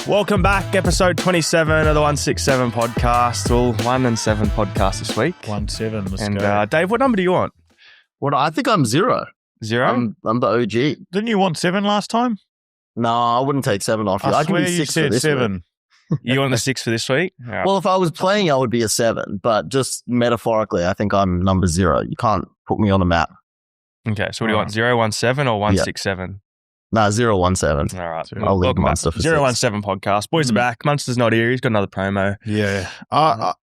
Welcome back, episode 27 of the 167 podcast. Well, 1 and 7 podcast this week. 1-7, let's And go. Dave, what number do you want? What? I think I'm 0. 0? I'm the OG. Didn't you want 7 last time? No, I wouldn't take 7 off you. I I can swear be you 6 for said this 7. week. You want the 6 for this week? Yeah. Well, if I was playing, I would be a 7. But just metaphorically, I think I'm number 0. You can't put me on the map. Okay, so what do you want? 017 or 167? Nah, 017. All right. I'll leave Welcome back. Munster for 017 podcast. Boys are back. Munster's not here. He's got another promo. Yeah.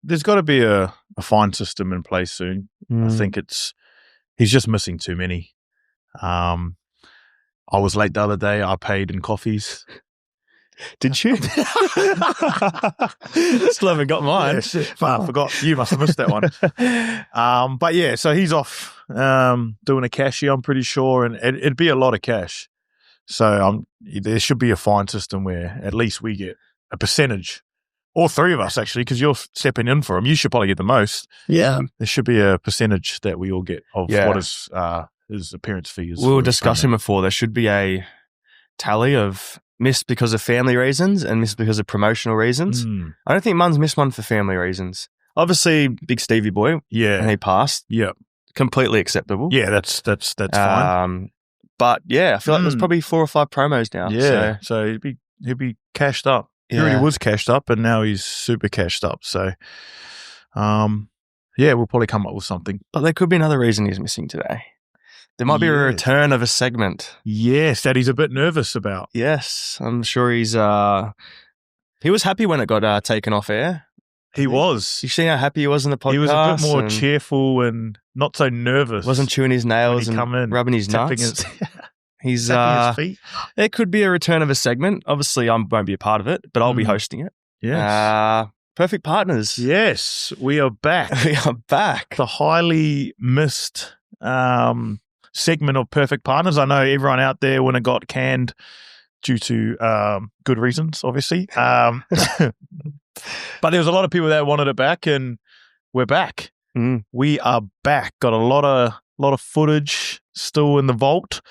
There's got to be a fine system in place soon. I think he's just missing too many. I was late the other day. I paid in coffees. Did you? Still haven't got mine. Yeah, shit. I forgot. You must have missed that one. But yeah, so he's off doing a cashy, I'm pretty sure, and it'd be a lot of cash. So there should be a fine system where at least we get a percentage, or 3 of us actually, because you're stepping in for him. You should probably get the most. Yeah. There should be a percentage that we all get of Yeah. what his appearance fee is. We were discussing before. There should be a tally of missed because of family reasons and missed because of promotional reasons. I don't think Mun's missed one for family reasons. Obviously, big Stevie boy, and Yeah. he passed. Yeah. Completely acceptable. Yeah, that's fine. But yeah, I feel like there's probably 4 or 5 promos now. Yeah. So he'd be cashed up. He Yeah. already was cashed up, and now he's super cashed up. So, yeah, we'll probably come up with something. But there could be another reason he's missing today. There might be a Yes. return of a segment. Yes, that he's a bit nervous about. Yes, I'm sure he was happy when it got taken off air. He was. You see how happy he was in the podcast? He was a bit more and cheerful and not so nervous. wasn't chewing his nails when he come in, and rubbing his tapping nuts. his, He's tapping his feet. There could be a return of a segment. Obviously, I won't be a part of it, but I'll be hosting it. Yes. Perfect partners. Yes, we are back. We are back. The highly missed segment of Perfect Partners. I know everyone out there when it got canned due to good reasons, obviously. But there was a lot of people that wanted it back, and we're back. We are back. Got a lot of footage still in the vault,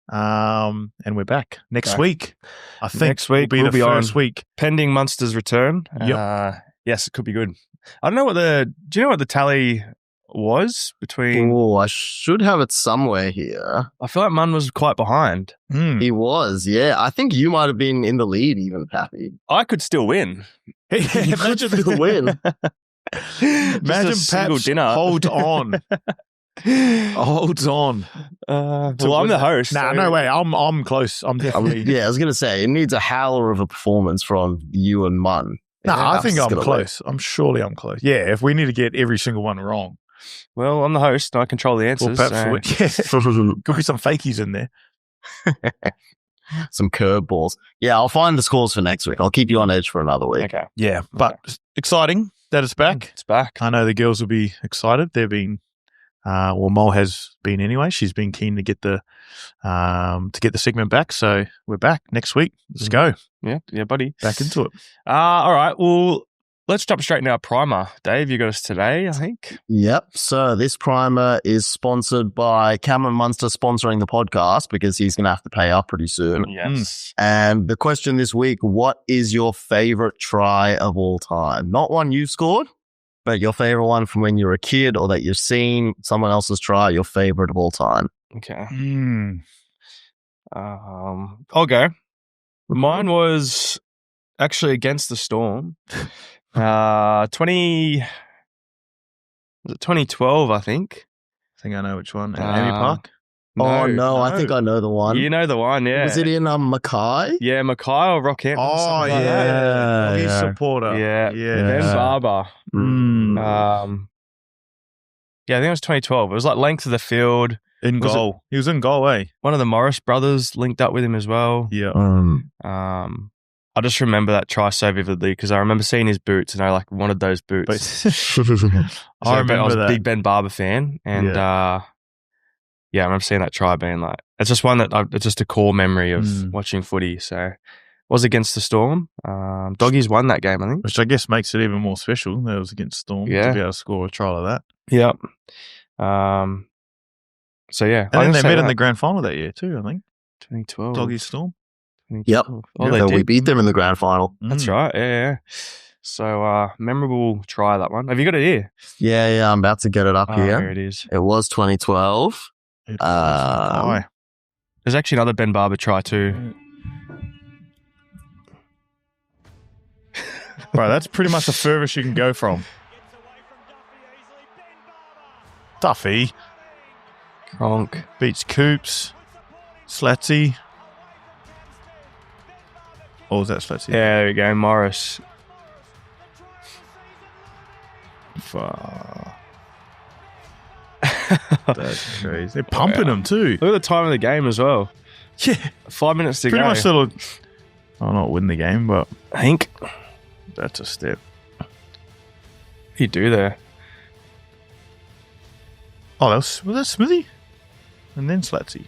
and we're back next week. I think Next week will we'll be be the first on. week. Pending Munster's return. Yep. Yes, it could be good. I don't know do you know what the tally was between? Oh, I should have it somewhere here. I feel like Mun was quite behind. He was, yeah. I think you might have been in the lead even, Pappy. I could still win. Imagine the win. Imagine Just a single Paps dinner. holds on. Holds on. Well, I'm the host. Nah, so- no way. I'm close. I'm definitely. Yeah, I was going to say, it needs a howler of a performance from you and Mun. No, I think I'm gonna close. I'm close. Yeah, if we need to get every single one wrong. Well, I'm the host and I control the Well, answers. perhaps so- could be some fakies in there. Some curveballs. Yeah, I'll find the scores for next week. I'll keep you on edge for another week. Okay. Yeah, but exciting that it's back. It's back. I know the girls will be excited. They've been, Mo has been anyway. She's been keen to get the segment back. So we're back next week. Let's go Yeah, buddy. back into it. All right. Well, let's jump straight into our primer. Dave, you got us today, I think. Yep. So this primer is sponsored by Cameron Munster sponsoring the podcast because he's going to have to pay up pretty soon. Yes. And the question this week, what is your favorite try of all time? Not one you scored, but your favorite one from when you were a kid or that you've seen someone else's try, your favorite of all time. Okay. Mm. I'll go. Mine was actually against the Storm. 2012, I think. I think I know which one. Amy Park. No, I think I know the one. You know the one, yeah. Was it in Mackay? Yeah, Mackay or Rockhampton. Oh, something like that. Yeah, He's yeah. supporter. Yeah. Yeah. Ben Barber. Mm. Yeah, I think it was 2012. It was like length of the field. In Was goal. He was in goal, eh? One of the Morris brothers linked up with him as well. Yeah. I just remember that try so vividly because I remember seeing his boots and I wanted those boots. I remember I was that. a big Ben Barber fan, and I remember seeing that try being like, it's just one that it's just a core memory of watching footy. So it was against the Storm. Doggies won that game, I think. Which I guess makes it even more special. That was against Storm Yeah. to be able to score a try like that. Yep. So yeah, And then they met in the grand final that year too, I think. 2012. Doggies Storm. Yep. Oh, they We did. beat them in the grand final. That's right. Yeah. So, memorable try, that one. Have you got it here? Yeah, I'm about to get it up here. Here it is. It was 2012. There's There's actually another Ben Barber try too. Bro, that's pretty much the furthest you can go from. Duffy Kronk. beats Coops. Slatsy. Or was that Slatsy? Yeah, there we go. Morris. That's crazy. They're pumping them too. Look at the time of the game as well. Yeah. 5 minutes to Pretty go. much little. I'll not win the game, but Hank. that's a step. What do you do there? Oh, was that Smithy? And then Slatsy.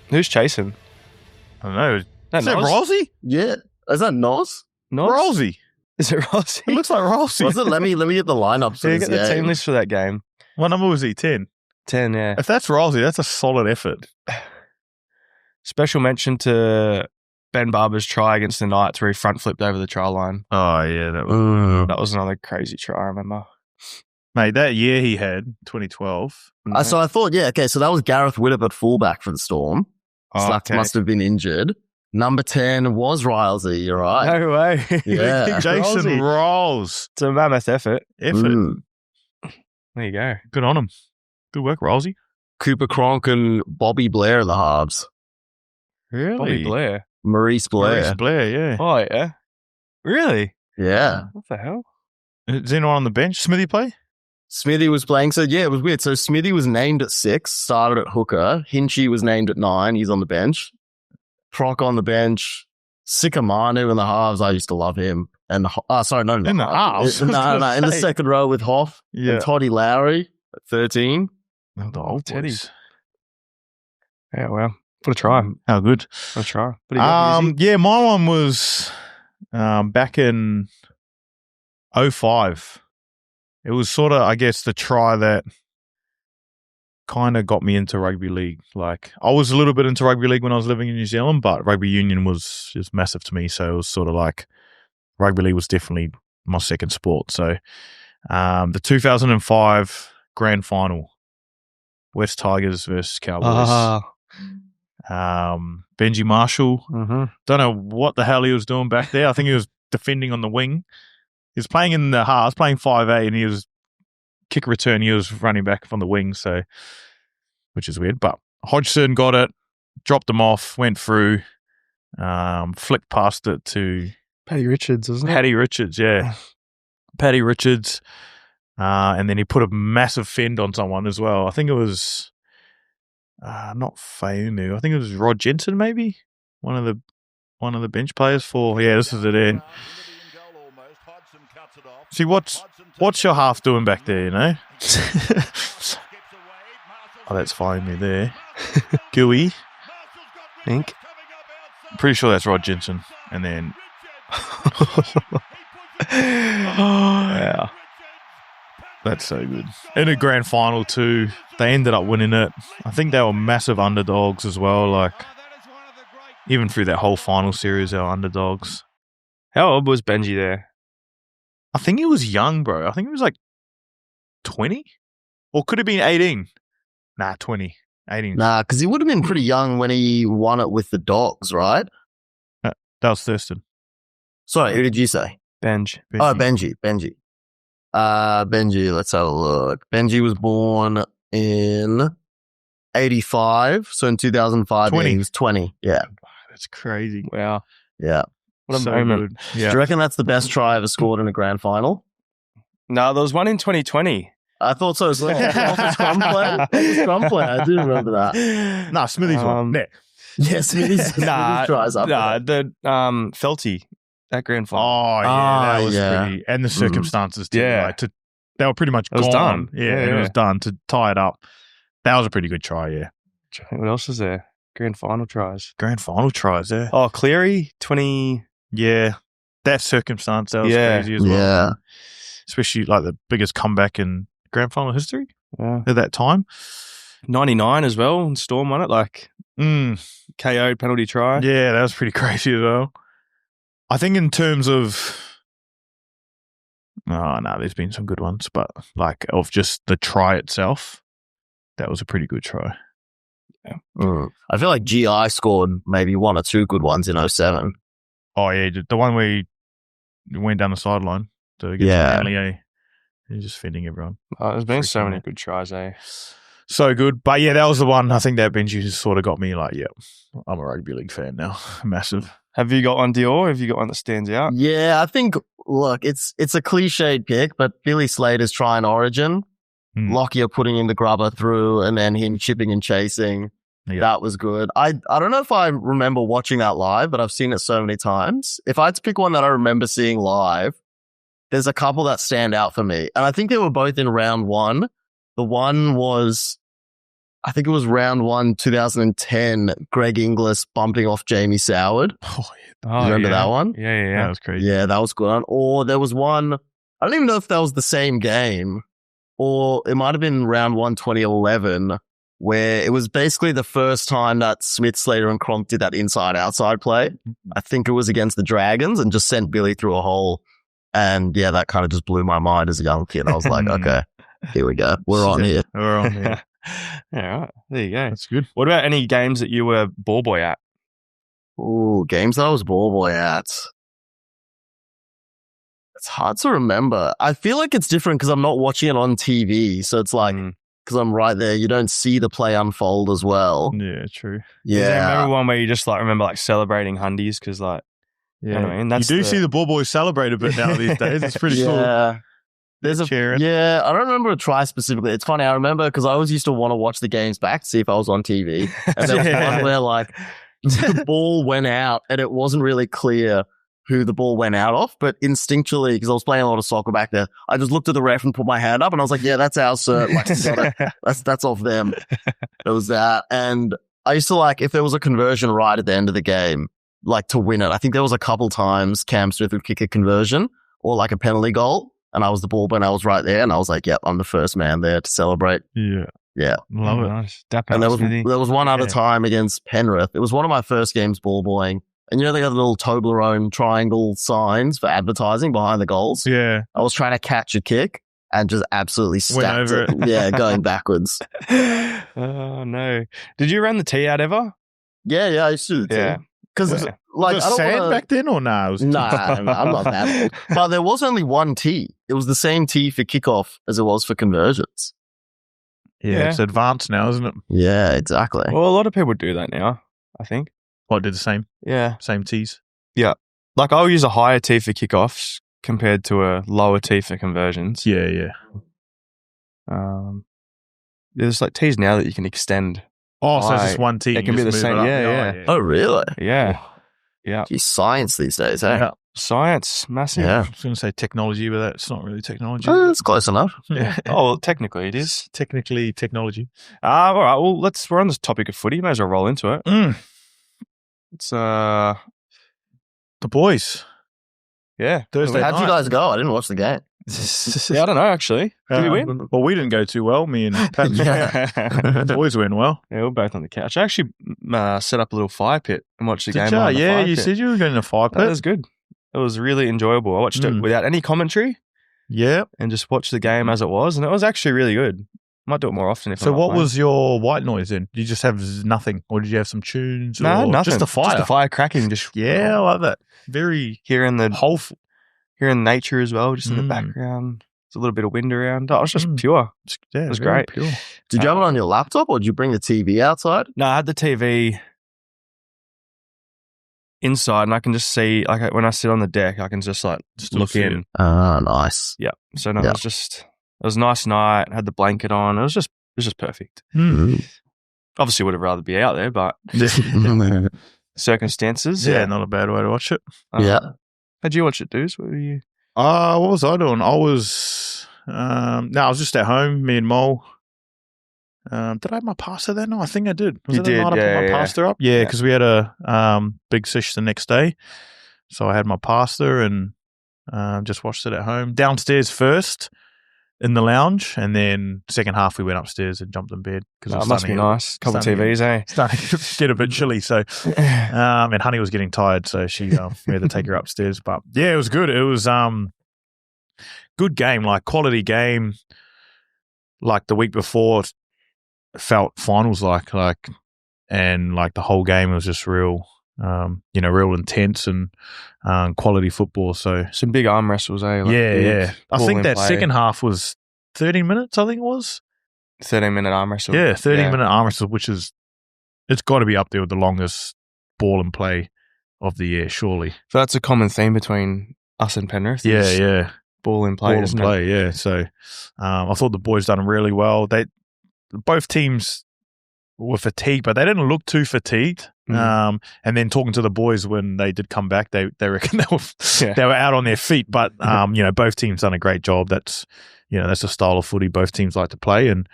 Who's chasing? I don't know. Is that Nos? Rolsey? Yeah. Is that Nos? Nos? Rolsey. Is it Rossi? It looks like Rolsey. Was it? Let me get the lineup. So you get the team list for that game. What number was he? 10. 10, yeah. If that's Rolsey, that's a solid effort. Special mention to Ben Barber's try against the Knights where he front flipped over the try line. Oh, yeah. That was, Another crazy try, I remember. mate, that year he had, 2012. So I thought, so that was Gareth Widdop at fullback for the Storm. Slats must have been injured. Number 10 was Rylesy, you're right. No way. Yeah. Jason Rolls. It's a mammoth effort. Effort. There you go. Good on him. Good work, Rolsey. Cooper Cronk and Bobby Blair in the halves. Really? Bobby Blair. Maurice Blair. Maurice Blair, yeah. Oh, yeah. Really? Yeah. What the hell? Is anyone on the bench? Smithy play? Smithy was playing. So, it was weird. So, Smithy was named at 6, started at hooker. Hinchy was named at 9. He's on the bench. Cronk on the bench. Sikamanu in the halves. I used to love him. And, sorry, no, In the halves? No, in the second row with Hoff Yeah. and Toddy Lowry at 13. Oh, the old Teddy. boys. Yeah, well, what a try. How good. What a try. What do you got, Hughesey? Yeah, my one was back in 05. It was sort of, I guess, the try that kind of got me into rugby league. Like, I was a little bit into rugby league when I was living in New Zealand, but rugby union was just massive to me. So it was sort of like rugby league was definitely my second sport. So the 2005 grand final, West Tigers versus Cowboys. Benji Marshall. Don't know what the hell he was doing back there. I think he was defending on the wing. He was playing in the halves, playing 5'8", and he was kick return. He was running back from the wing, so which is weird. But Hodgson got it, dropped him off, went through, flicked past it to Paddy Richards, isn't it? Paddy Richards, yeah, Paddy Richards, and then he put a massive fend on someone as well. I think it was not Fainu. I think it was Rod Jensen, maybe one of the bench players for. Yeah, this is it. There. See, what's your half doing back there, you know? Oh, that's fine me there. Gooey. Think. Pretty sure that's Rod Jensen. And then... Yeah. That's so good. In a grand final too, they ended up winning it. I think they were massive underdogs as well. Like, even through that whole final series, they were underdogs. How old was Benji there? I think he was young, bro. I think he was like 20? Or could have been 18. Nah, 20. 18. Nah, because he would have been pretty young when he won it with the Dogs, right? That was Thurston. Sorry, who did you say? Benj. Oh, Benji. Benji, let's have a look. Benji was born in 85. So in 2005, 20. he was 20. Yeah. That's crazy. Wow. Yeah. What a So moment. good. Do Yeah. you reckon that's the best try ever scored in a grand final? No, there was one in 2020. I thought so as well. Off the scrum play. I do remember that. Nah, Smithy's one. Yeah. Yes, Smithy's tries up. The Felty, that grand final. Oh, yeah. That was yeah. pretty. And the circumstances, too. Yeah. Like, they were pretty much It was gone. done. Yeah, Yeah, and it yeah. was done to tie it up. That was a pretty good try, yeah. What else is there? Grand final tries. Grand final tries, yeah. Oh, Cleary, 20. Yeah. That circumstance, that was Yeah. crazy as well. Yeah. Especially like the biggest comeback in grand final history Yeah. at that time. 99 as well, and Storm won it. Like, KO'd penalty try. Yeah, that was pretty crazy as well. I think in terms of, there's been some good ones, but like of just the try itself, that was a pretty good try. Yeah. I feel like GI scored maybe 1 or 2 good ones in 07. Oh yeah, the one where he went down the sideline to get Manly. He's just feeding everyone. There's been so many good tries, eh? So good. But yeah, that was the one. I think that bench just sort of got me like, yeah, I'm a rugby league fan now. Massive. Have you got one, Dior? Have you got one that stands out? Yeah, I think, look, it's a cliched pick, but Billy Slater's trying Origin. Lockyer putting in the grubber through and then him chipping and chasing. Yeah. That was good. I don't know if I remember watching that live, but I've seen it so many times. If I had to pick one that I remember seeing live, there's a couple that stand out for me. And I think they were both in round 1. The one was, I think it was round 1, 2010, Greg Inglis bumping off Jamie Soward. Remember that one? Yeah. That was crazy. Yeah, that was good. Or there was one, I don't even know if that was the same game, or it might have been round 1, 2011, where it was basically the first time that Smith, Slater, and Cronk did that inside-outside play. I think it was against the Dragons and just sent Billy through a hole. And yeah, that kind of just blew my mind as a young kid. I was like, okay, here we go. We're on here. We're on here. Yeah, right. There you go. That's good. What about any games that you were ball boy at? Ooh, games that I was ball boy at. It's hard to remember. I feel like it's different because I'm not watching it on TV. So it's like, because I'm right there, you don't see the play unfold as well. Yeah, true. Yeah. I remember one where you just like remember like celebrating hundies because like, yeah. You know what I mean? That's you do see the ball boys celebrate a bit now these days. It's pretty cool. There's I don't remember a try specifically. It's funny. I remember because I always used to want to watch the games back to see if I was on TV. And there was one where like the ball went out and it wasn't really clear who the ball went out of, but instinctually, because I was playing a lot of soccer back there, I just looked at the ref and put my hand up and I was like, yeah, that's our cert. Like, that's off them. It was that. And I used to like, if there was a conversion right at the end of the game, like to win it. I think there was a couple times Cam Smith would kick a conversion or like a penalty goal. And I was the ball, but I was right there. And I was like, yep, I'm the first man there to celebrate. Yeah. Love it. Nice. And there was one other time against Penrith. It was one of my first games ball boying. And you know, they got the little Toblerone triangle signs for advertising behind the goals. Yeah. I was trying to catch a kick and just absolutely stacked it. Yeah, going backwards. Oh, no. Did you run the tee out ever? Yeah, I used to do the tee. Because like, was it sand back then or no? Nah, I'm not that old. But there was only one tee. It was the same tee for kickoff as it was for conversions. Yeah, it's advanced now, isn't it? Yeah, exactly. Well, a lot of people do that now, I think. What, did the same? Yeah. Same tees? Yeah. Like, I'll use a higher tee for kickoffs compared to a lower tee for conversions. Yeah. There's like tees now that you can extend. Oh, so it's just one tee. It can be the same. Yeah. Oh, really? Yeah. Geez, science these days, eh? Yeah. Science, massive. Yeah. I was going to say technology, but that's not really technology. It's close enough. Yeah. Oh, well, technically it is. Technically technology. All right. Well, we're on this topic of footy. May as well roll into it. It's the boys. Yeah. Thursday How'd night. you guys go? I didn't watch the game. Yeah, I don't know, actually. Did we win? Well, we didn't go too well, me and Paps. The boys went well. Yeah, we're both on the couch. I actually set up a little fire pit and watched the game. Yeah, you said you were going to fire pit. That was good. It was really enjoyable. I watched it without any commentary. Yeah. And just watched the game as it was, and it was actually really good. Might do it more often if So I'm not what playing. was your white noise then? Did you just have nothing? Or did you have some tunes? No, or nothing. Just the fire? Just the fire cracking. Just I love that. Very hearing the whole... hearing nature as well, just in the background. There's a little bit of wind around. Oh, it was just pure. Yeah, it was great. Pure. Did you have it on your laptop or did you bring the TV outside? No, I had the TV inside, and I can just see, like, when I sit on the deck, I can just like look in. Ah, nice. Yeah. So no, it was a nice night. Had the blanket on. It was just perfect. Obviously, would have rather be out there, but circumstances. Yeah, not a bad way to watch it. How'd you watch it, dudes? What were you? What was I doing? I was I was just at home. Me and Mo. Did I have my pasta then? No, I think I did. Was you did, I put my pasta up? Yeah, because we had a big sesh the next day. So I had my pasta and just watched it at home. Downstairs first. in the lounge, and then second half we went upstairs and jumped in bed because it must be nice. Couple of TVs, starting to get a bit chilly. So, and Honey was getting tired, so we had to take her upstairs. But yeah, it was good. It was good game, like quality game. Like the week before, it felt finals like, and like the whole game was just real. Real intense and quality football. So some big arm wrestles, eh? Like yeah. I think that second half was 30 minutes. I think it was 13-minute arm wrestle. Yeah, 30-minute arm wrestle, which is it's got to be up there with the longest ball and play of the year, surely. So that's a common theme between us and Penrith. Yeah. Ball and play. Yeah. So I thought the boys done really well. Both teams were fatigued, but they didn't look too fatigued. And then talking to the boys when they did come back, they reckon they were out on their feet. But both teams done a great job. That's the style of footy both teams like to play. And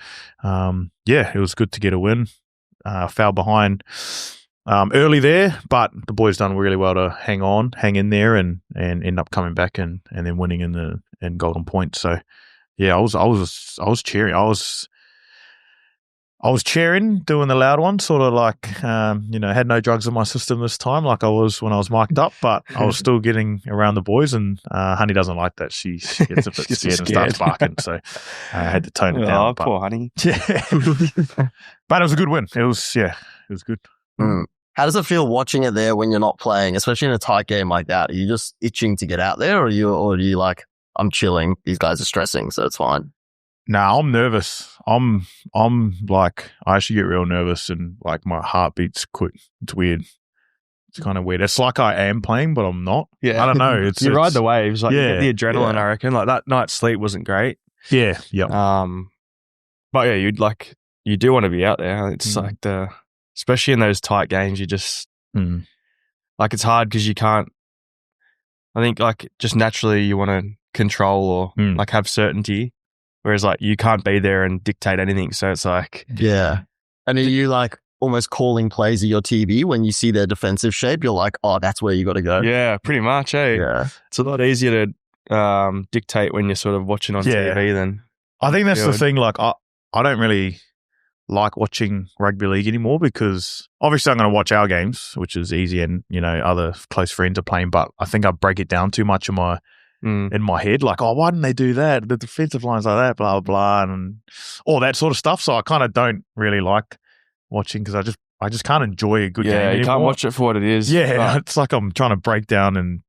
it was good to get a win. Foul behind early there, but the boys done really well to hang in there, and end up coming back and then winning in Golden Point. So yeah, I was cheering. I was cheering, doing the loud one, sort of like, had no drugs in my system this time, like I was when I was mic'd up, but I was still getting around the boys, and Honey doesn't like that. She gets a bit scared and starts barking, so I had to tone it down. Oh, poor Honey. Yeah. But it was a good win. It was good. How does it feel watching it there when you're not playing, especially in a tight game like that? Are you just itching to get out there, or are you like, I'm chilling, these guys are stressing, so it's fine? Nah, I'm nervous. I'm like, I actually get real nervous, and like my heart beats quick. It's weird. It's kind of weird. It's like I am playing, but I'm not. Yeah. I don't know. You ride the waves. Like, you get the adrenaline, I reckon. Like, that night's sleep wasn't great. Yeah. Yep. But yeah, you do want to be out there. It's like especially in those tight games, you just, like, it's hard because you can't, I think, like, just naturally you want to control or like have certainty. Whereas, like, you can't be there and dictate anything. So it's like... Yeah. And are you, like, almost calling plays at your TV when you see their defensive shape? You're like, oh, that's where you got to go. Yeah, pretty much, eh? Yeah. It's a lot easier to dictate when you're sort of watching on TV than... I think that's the thing. Like, I don't really like watching rugby league anymore because obviously I'm going to watch our games, which is easy, and, other close friends are playing, but I think I break it down too much in my head, like, oh, why didn't they do that? The defensive line's like that, blah, blah, blah, and all that sort of stuff. So I kind of don't really like watching because I just can't enjoy a good game anymore. You can't watch it for what it is. Yeah, it's like I'm trying to break down and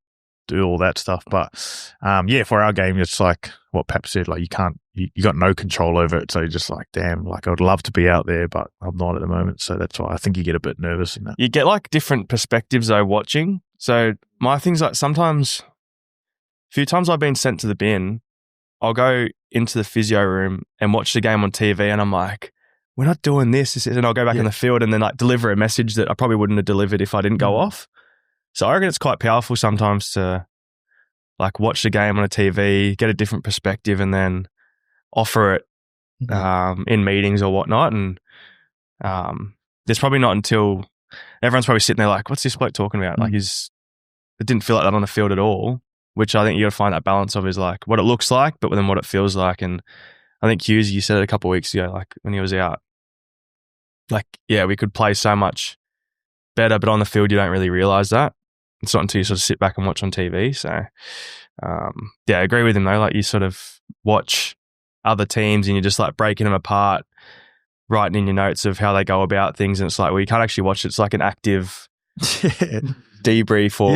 do all that stuff. But, for our game, it's like what Paps said, like you got no control over it. So you're just like, damn, like I would love to be out there, but I'm not at the moment. So that's why I think you get a bit nervous in that. You get like different perspectives though watching. So my thing's like sometimes... few times I've been sent to the bin, I'll go into the physio room and watch the game on TV, and I'm like, we're not doing this. And I'll go back in the field and then like deliver a message that I probably wouldn't have delivered if I didn't go off. So I reckon it's quite powerful sometimes to like watch the game on a TV, get a different perspective, and then offer it in meetings or whatnot. And there's probably not until everyone's probably sitting there like, what's this bloke talking about? Like, it didn't feel like that on the field at all. Which I think you got to find that balance of is like what it looks like, but then what it feels like. And I think Hughesey, you said it a couple of weeks ago, like when he was out, like, yeah, we could play so much better, but on the field, you don't really realize that. It's not until you sort of sit back and watch on TV. So, I agree with him though. Like you sort of watch other teams and you're just like breaking them apart, writing in your notes of how they go about things. And it's like, well, you can't actually watch it. It's like an active debrief or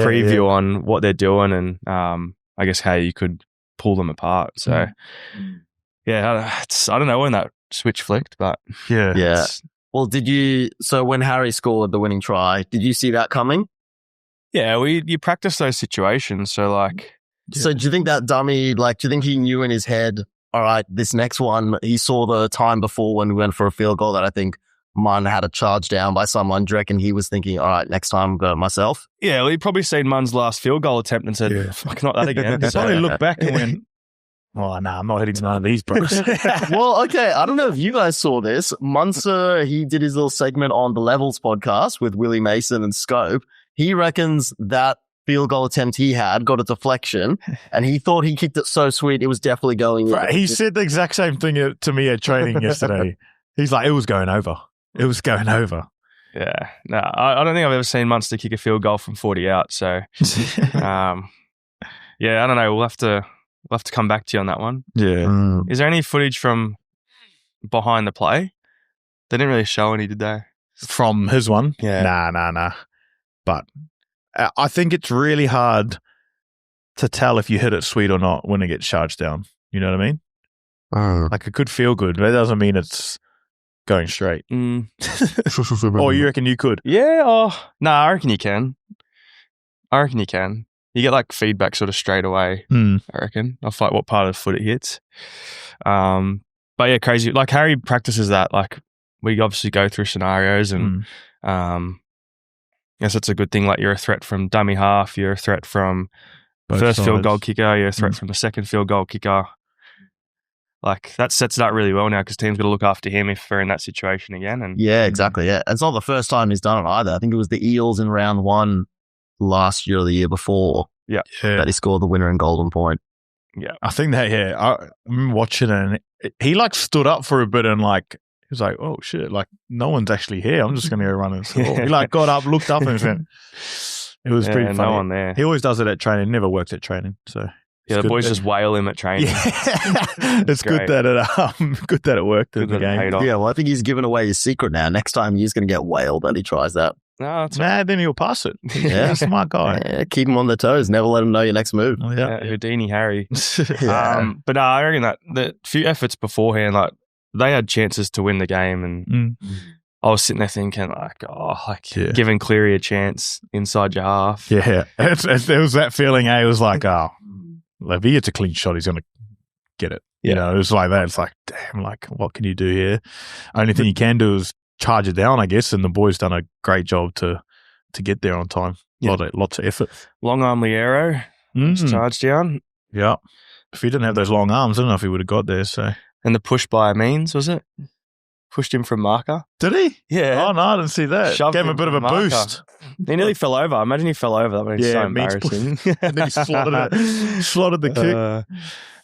preview on what they're doing and I guess how you could pull them apart. So I don't know when that switch flicked, but well, so when Harry scored the winning try, did you see that coming? Yeah, you practice those situations. So like, so do you think that dummy, like, do you think he knew in his head, all right, this next one, he saw the time before when we went for a field goal that I think Munn had a charge down by someone. Do you reckon he was thinking, all right, next time I'll go myself? Yeah, well, he'd probably seen Munn's last field goal attempt and said, fuck, not that again. So probably looked back and went, oh, no, I'm not hitting none of these, bros. Well, okay, I don't know if you guys saw this. Munster, he did his little segment on the Levels podcast with Willie Mason and Scope. He reckons that field goal attempt he had got a deflection, and he thought he kicked it so sweet it was definitely going in. He said the exact same thing to me at training yesterday. He's like, it was going over. It was going over. Yeah. No, I don't think I've ever seen Munster kick a field goal from 40 out. So, yeah, I don't know. We'll have to come back to you on that one. Yeah. Is there any footage from behind the play? They didn't really show any, did they? From his one? Yeah. Nah. But I think it's really hard to tell if you hit it sweet or not when it gets charged down. You know what I mean? Like, it could feel good, but it doesn't mean it's going straight. Or you reckon you could? Yeah. I reckon you can. You get like feedback sort of straight away, I reckon. I'll fight what part of the foot it hits. But yeah, crazy. Like Harry practices that. Like we obviously go through scenarios and guess it's a good thing. Like you're a threat from dummy half, you're a threat from Both first sides. field goal kicker, you're a threat from the second field goal kicker. Like that sets it up really well now because teams got to look after him if they're in that situation again. And yeah, exactly. Yeah, it's not the first time he's done it either. I think it was the Eels in round 1 last year or the year before. Yeah. That he scored the winner in Golden Point. Yeah. I think that, I'm watching it and he like stood up for a bit and like, he was like, oh shit, like no one's actually here. I'm just going to go run and score. He like got up, looked up and went, it was pretty funny. No one there. He always does it at training, never works at training. So yeah, the boys just wail him at training. Yeah. It's good that it worked in the game. Yeah, well, I think he's given away his secret now. Next time he's going to get wailed and he tries that. No, then he'll pass it. Yeah, smart guy. Yeah, keep him on their toes. Never let him know your next move. Houdini Harry. Yeah. But no, I reckon that the few efforts beforehand, like they had chances to win the game, and I was sitting there thinking, giving Cleary a chance inside your half. Yeah, there was that feeling. It was like, if he gets a clean shot, he's going to get it. You know, it was like that. It's like, damn, like what can you do here? Only thing you can do is charge it down, I guess, and the boys done a great job to get there on time. Lots of effort. Long arm Liero, charge down. Yeah. If he didn't have those long arms, I don't know if he would have got there. So, and the push by Means, was it? Pushed him from marker. Did he? Yeah. Oh no, I didn't see that. Shoved Gave him a bit of a marker. Boost. He nearly fell over. Imagine he fell over. That would be so embarrassing. And then he slotted the kick.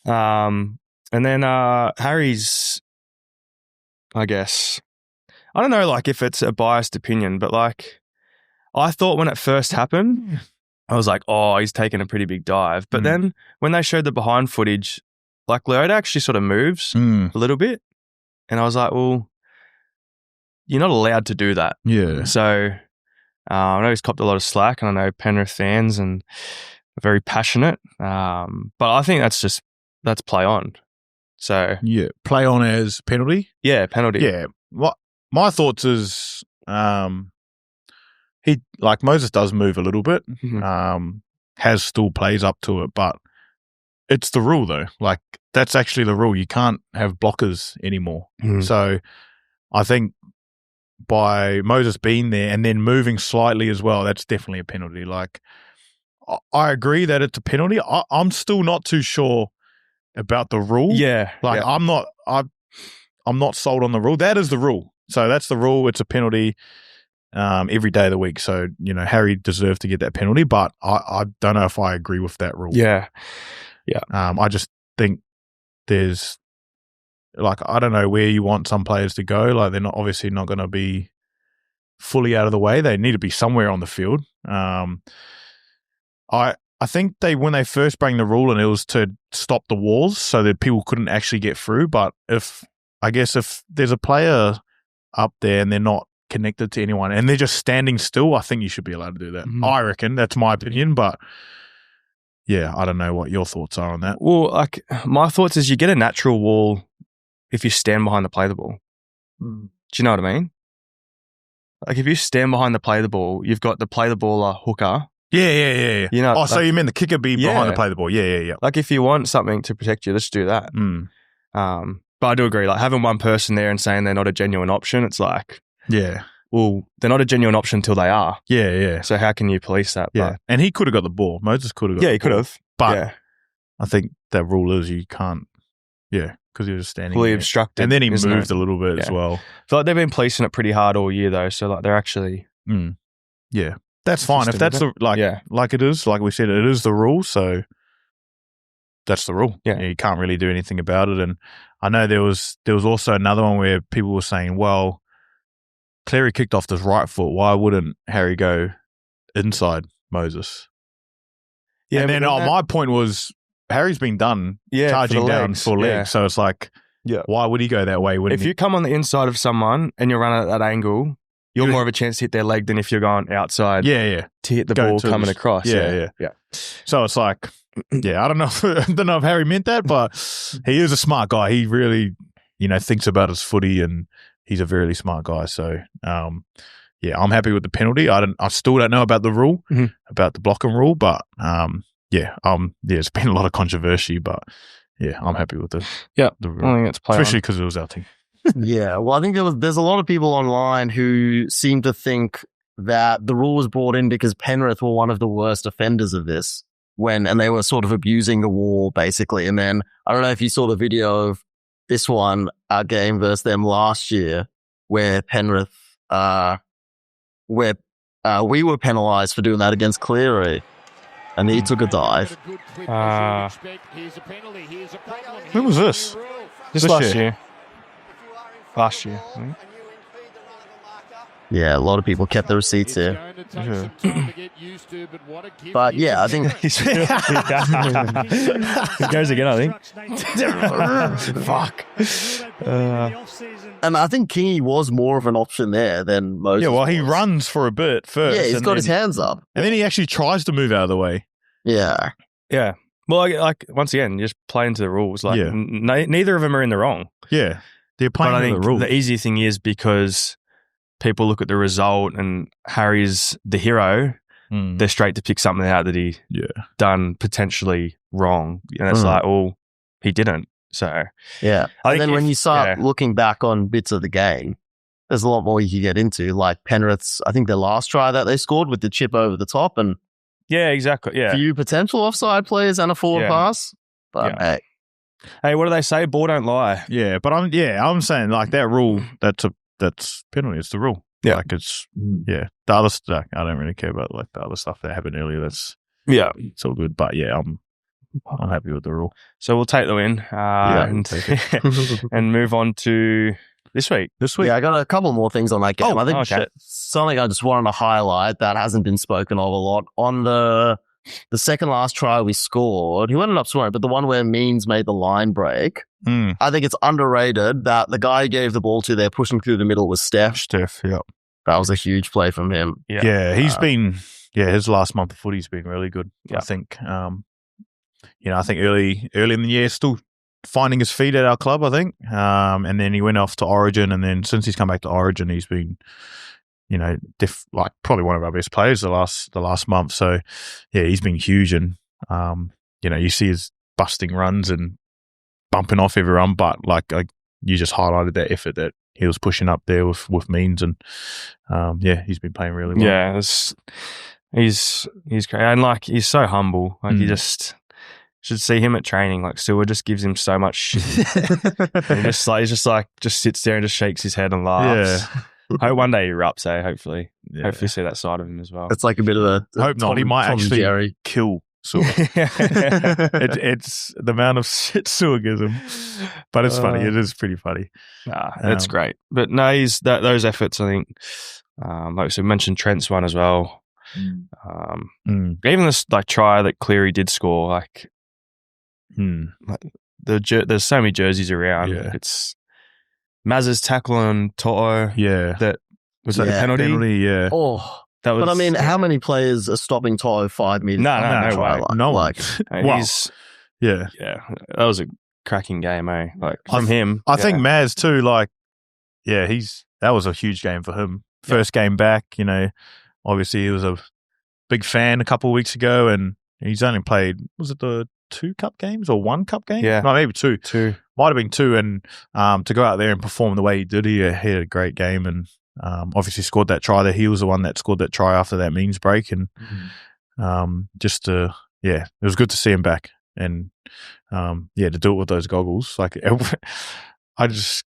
And then Harry's, I guess, I don't know, like if it's a biased opinion, but like I thought when it first happened, I was like, oh, he's taken a pretty big dive. But then when they showed the behind footage, like Leota actually sort of moves a little bit. And I was like, well, you're not allowed to do that. Yeah. So I know he's copped a lot of slack, and I know Penrith fans and are very passionate. But I think that's play on. So yeah, play on as penalty. Yeah, penalty. Yeah. What my thoughts is, he like Moses does move a little bit, has still plays up to it, but it's the rule though. Like that's actually the rule. You can't have blockers anymore. So I think by Moses being there and then moving slightly as well, that's definitely a penalty. Like I agree that it's a penalty. I'm still not too sure about the rule. Yeah. Like I'm not sold on the rule. That is the rule. So that's the rule. It's a penalty every day of the week. So, you know, Harry deserved to get that penalty, but I don't know if I agree with that rule. Yeah. Yeah. I just think there's like, I don't know where you want some players to go. Like they're not obviously not going to be fully out of the way. They need to be somewhere on the field. I think when they first bring the rule in, it was to stop the walls so that people couldn't actually get through. But if there's a player up there and they're not connected to anyone and they're just standing still, I think you should be allowed to do that. I reckon. That's my opinion. But yeah, I don't know what your thoughts are on that. Well, like my thoughts is you get a natural wall if you stand behind the play the ball. Do you know what I mean? Like if you stand behind the play the ball, you've got the play the baller hooker. Yeah. You know, so you mean the kicker be behind the play the ball? Yeah. Like if you want something to protect you, let's do that. But I do agree, like having one person there and saying they're not a genuine option, it's like, yeah, well, they're not a genuine option until they are. Yeah. So how can you police that? Yeah, and he could have got the ball. Moses could have got. Yeah, he could have. But I think that rule is you can't. Yeah, because he was standing fully there. obstructed, and then he moved a little bit as well. I feel like they've been policing it pretty hard all year though, so like they're actually yeah. That's fine. If that's like it is, like we said, it is the rule. So that's the rule. Yeah. You can't really do anything about it. And I know there was also another one where people were saying, well, Cleary kicked off his right foot. Why wouldn't Harry go inside Moses? Yeah, and then my point was Harry's been done charging down for legs. So it's like, why would he go that way? If you come on the inside of someone and you're running at that angle, you're more of a chance to hit their leg than if you're going outside to hit the ball coming across. Yeah. So it's like, I don't know if Harry meant that, but he is a smart guy. He really, thinks about his footy, and he's a really smart guy. So, I'm happy with the penalty. I still don't know about the rule, about the blocking rule, but it's been a lot of controversy, but I'm happy with the rule. I think it's especially because it was our team. Yeah, well, I think there's a lot of people online who seem to think that the rule was brought in because Penrith were one of the worst offenders of this and they were sort of abusing the wall basically. And then I don't know if you saw the video of this one, our game versus them last year, where Penrith, we were penalised for doing that against Cleary, and he took a dive. When was this? Just last year. Last year. Yeah, a lot of people kept the receipts here. But I think it goes again, I think. Fuck. And I think Kingy was more of an option there than Moses. Yeah, well, he runs for a bit first. Yeah, he's got his hands up. And then he actually tries to move out of the way. Yeah. Yeah. Well, like once again, just play into the rules. Like neither of them are in the wrong. Yeah. They're playing into the rules. The easy thing is because people look at the result and Harry's the hero, they're straight to pick something out that he done potentially wrong. And it's like, oh, he didn't. So, yeah. And then when you start looking back on bits of the game, there's a lot more you can get into. Like Penrith's, I think their last try that they scored with the chip over the top, and exactly. Yeah. Few potential offside players and a forward pass. But hey, what do they say? Ball don't lie. Yeah, but I'm saying like that rule, that's penalty. It's the rule. Yeah. Like it's the other stuff. I don't really care about like the other stuff that happened earlier. That's it's all good. But I'm happy with the rule. So we'll take the win and move on to this week. Yeah, I got a couple more things on that game. I think something I just wanted to highlight that hasn't been spoken of a lot. On the second last try we scored, he ended up scoring, but the one where Means made the line break, I think it's underrated that the guy who gave the ball to there pushing through the middle was Steph. Yeah. That was a huge play from him. Yeah, he's been, his last month of footy's been really good. I think, I think early in the year, still finding his feet at our club, I think. And then he went off to Origin, and then since he's come back to Origin, he's been, probably one of our best players the last month. So, he's been huge, and you see his busting runs and bumping off everyone, but like you just highlighted that effort that he was pushing up there with Means, and he's been playing really well. Yeah, he's great, and like he's so humble. Like he just should see him at training. Like Stewart just gives him so much shit. Just sits there and just shakes his head and laughs. Yeah. I hope one day he erupts, hopefully. Yeah. Hopefully see that side of him as well. It's like a bit of a hope not. He might actually Jerry. Kill Seward. It's the amount of shit Seward gives him. But it's funny. It is pretty funny. It's great. But no, those efforts, I think, like we mentioned Trent's one as well. Even this like try that Cleary did score, like there's so many jerseys around. Yeah. It's Maz's tackle on Toto. Yeah. That was that a penalty? Yeah. Oh. But I mean, how many players are stopping Toto 5 meters? No way. No one. Yeah. That was a cracking game, eh? Like from him. I think Maz too, like, that was a huge game for him. First game back, obviously he was a big fan a couple of weeks ago, and he's only played, was it the 2 cup games or 1 cup game? Yeah. No, maybe 2. 2. Might have been 2, and to go out there and perform the way he did, he had a great game, and obviously scored that try there. He was the one that scored that try after that Means break, and it was good to see him back, and to do it with those goggles, like I just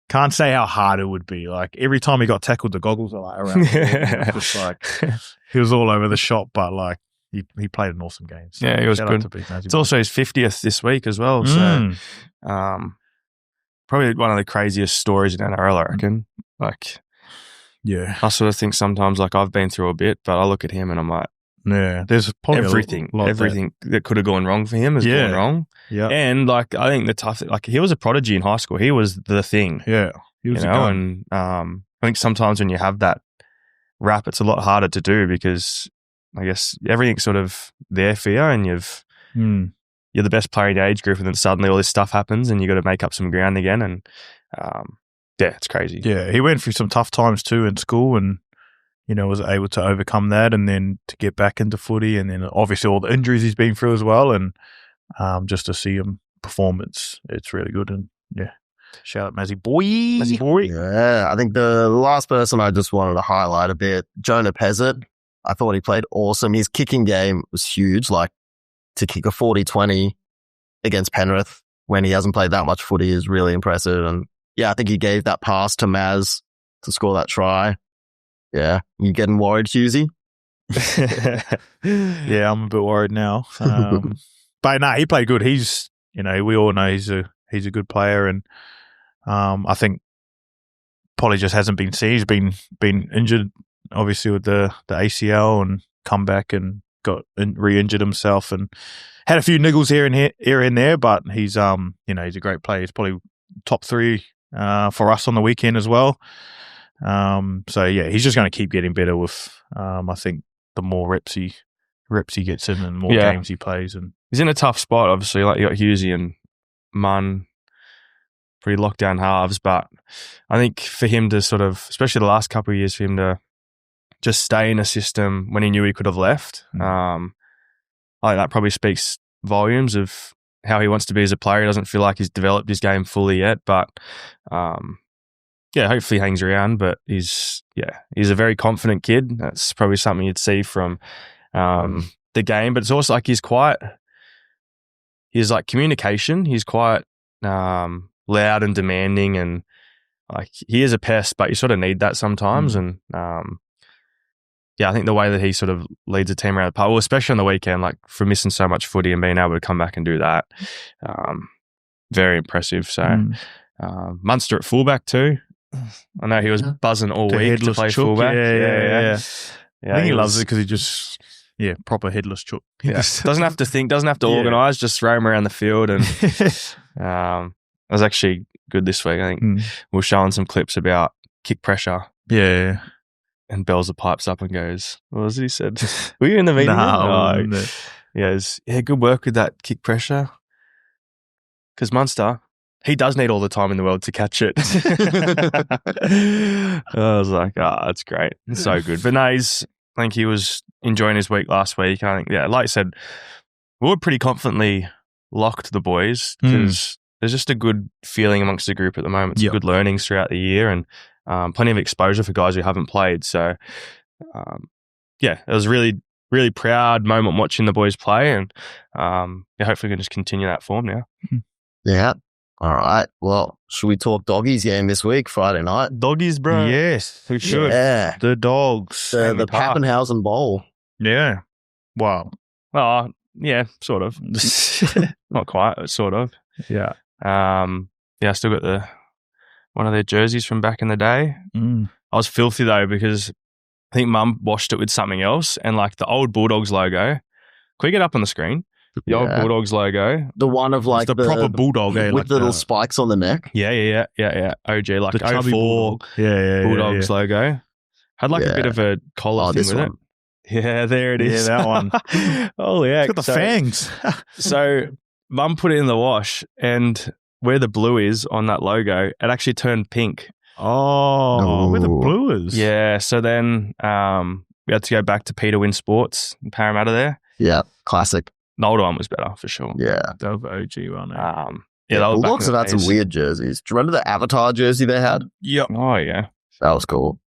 can't say how hard it would be. Like every time he got tackled, the goggles are like around. Just like he was all over the shop, but like he played an awesome game. So yeah, he was good. It's also his 50th this week as well. So probably one of the craziest stories in NRL, I reckon. Like, yeah, I sort of think sometimes like I've been through a bit, but I look at him and I'm like, yeah, there's probably everything that could have gone wrong for him has gone wrong. Yeah, and like I think the tough, like he was a prodigy in high school. He was the thing. Yeah, he was. And I think sometimes when you have that rap, it's a lot harder to do because I guess everything's sort of there for you, and you're the best player in your age group, and then suddenly all this stuff happens, and you got to make up some ground again, and yeah, it's crazy. Yeah, he went through some tough times too in school, and was able to overcome that, and then to get back into footy, and then obviously all the injuries he's been through as well, and just to see him perform, it's really good, and yeah, shout out Mazzy boy. Yeah, I think the last person I just wanted to highlight a bit, Jonah Pezzett. I thought he played awesome. His kicking game was huge, like to kick a 40-20 against Penrith when he hasn't played that much footy is really impressive, and yeah, I think he gave that pass to Maz to score that try. Yeah, you getting worried, Hughesey? Yeah, I'm a bit worried now. But no, he played good. He's, we all know he's a good player, and I think probably just hasn't been seen. He's been injured, obviously with the ACL, and come back and got re-injured himself, and had a few niggles here and there. But he's he's a great player. He's probably top 3 for us on the weekend as well. So yeah, he's just going to keep getting better with, I think the more reps he gets in and more games he plays. And he's in a tough spot, obviously. Like you got Hughesey and Munn, pretty lockdown halves, but I think for him to sort of, especially the last couple of years, for him to just stay in a system when he knew he could have left, I think that probably speaks volumes of how he wants to be as a player. He doesn't feel like he's developed his game fully yet, but yeah, hopefully he hangs around. But he's a very confident kid. That's probably something you'd see from the game. But it's also like he's like communication. He's quite loud and demanding, and like he is a pest, but you sort of need that sometimes. And yeah, I think the way that he sort of leads a team around the park, well, especially on the weekend, like for missing so much footy and being able to come back and do that, very impressive. So Munster at fullback too. I know he was buzzing all week to play fullback. Yeah. I think he loves it because he just, proper headless chook. Yeah. Doesn't have to think, doesn't have to organise, just throw him around the field. And it was actually good this week. I think we were showing some clips about kick pressure. Yeah. And bells the pipes up and goes, what was it he said? Were you in the meeting? No. He goes, good work with that kick pressure. Because Munster, he does need all the time in the world to catch it. I was like, that's great. It's so good. But no, I think he was enjoying his week last week. I think, like I said, we were pretty confidently locked the boys because there's just a good feeling amongst the group at the moment. Some good learnings throughout the year, and plenty of exposure for guys who haven't played. So, it was really, really proud moment watching the boys play, and hopefully we can just continue that form now. Yeah. All right. Well, should we talk doggies game this week, Friday night? Doggies, bro. Yes. We should. Yeah. The dogs. The Pappenhausen Bowl. Yeah. Wow. Well, yeah, sort of. Not quite, but sort of. Yeah. I still got one of their jerseys from back in the day. I was filthy though because I think Mum washed it with something else, and like the old Bulldogs logo. Can we get up on the screen? The old Bulldogs logo. The one of like the proper bulldog with like little spikes on the neck. Yeah. OG, like the 04 bulldog. Bulldogs logo. Had like a bit of a collar thing with it. Yeah, there it is. Yeah, that one. Holy heck. It's got the fangs. So Mum put it in the wash, and where the blue is on that logo, it actually turned pink. Oh, where the blue is. Yeah, so then we had to go back to Peter Wynn Sports in Parramatta there. Yeah, classic. The older one was better for sure. Yeah. That was OG one. Bulldogs have had some weird jerseys. Do you remember the Avatar jersey they had? Yep. Oh, yeah. That was cool.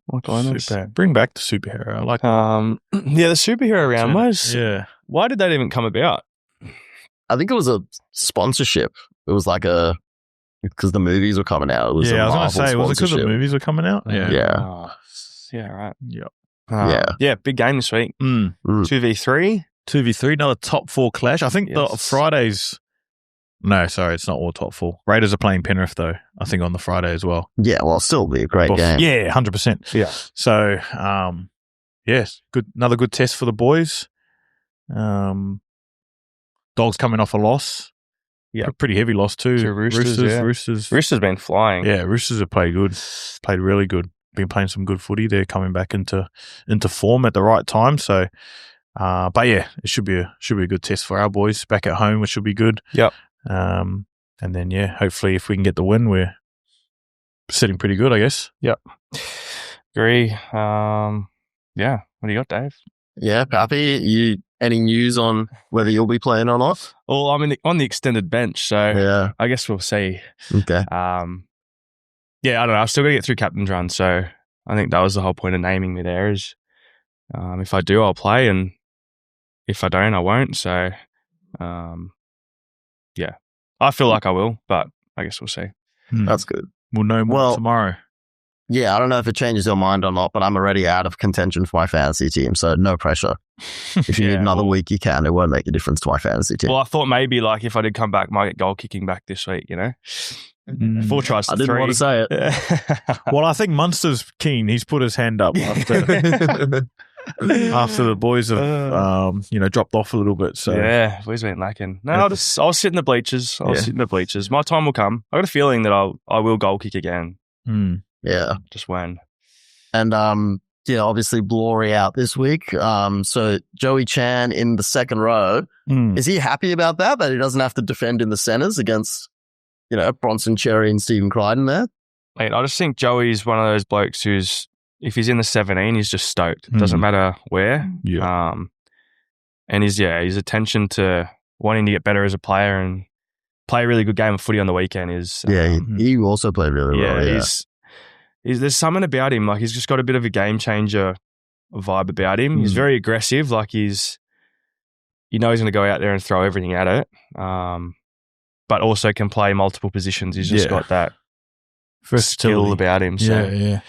Bring back the superhero. I like the superhero round was. Yeah. Why did that even come about? I think it was a sponsorship. It was like a because the movies were coming out. It was I was going to say, was it because the movies were coming out? Yeah. Right. Yep. Yeah, big game this week. 2v3. 2v3, another top 4 clash. I think the Fridays... No, sorry, it's not all top 4. Raiders are playing Penrith, though, I think, on the Friday as well. Yeah, well, still be a great game. Yeah, 100%. Yeah. So, yes, another good test for the boys. Dogs coming off a loss. Yeah. Pretty heavy loss, too. To Roosters. Roosters been flying. Yeah, Roosters have played good. Played really good. Been playing some good footy. They're coming back into form at the right time. So, but yeah, it should be a good test for our boys back at home, which should be good. Yep. And then, hopefully if we can get the win, we're sitting pretty good, I guess. Yep. Agree. What do you got, Dave? Yeah, Pappy, any news on whether you'll be playing or not? Well, I'm on the extended bench, so I guess we'll see. Okay. I don't know. I've still got to get through captain's run, so I think that was the whole point of naming me there is if I do, I'll play, and if I don't, I won't. So, I feel like I will, but I guess we'll see. That's good. We'll know more tomorrow. Yeah, I don't know if it changes your mind or not, but I'm already out of contention for my fantasy team, so no pressure. If you need another week, you can. It won't make a difference to my fantasy team. Well, I thought maybe like if I did come back, I might get goal kicking back this week, 4 tries to 3. I didn't want to say it. Well, I think Munster's keen. He's put his hand up after after the boys have dropped off a little bit. So yeah, boys went lacking. No, I'll sit in the bleachers. Sit in the bleachers. My time will come. I got a feeling that I will goal kick again. Yeah, just when. And obviously Blory out this week. So Joey Chan in the second row. Is he happy about that he doesn't have to defend in the centres against Bronson Cherry and Stephen Crichton there? Mate, I just think Joey's one of those blokes who's, if he's in the 17, he's just stoked. Doesn't matter where. Yeah. And his attention to wanting to get better as a player and play a really good game of footy on the weekend is... he also played really well. Yeah, there's something about him. Like, he's just got a bit of a game changer vibe about him. He's very aggressive. Like, he's going to go out there and throw everything at it. But also can play multiple positions. He's just got that skill about him. So,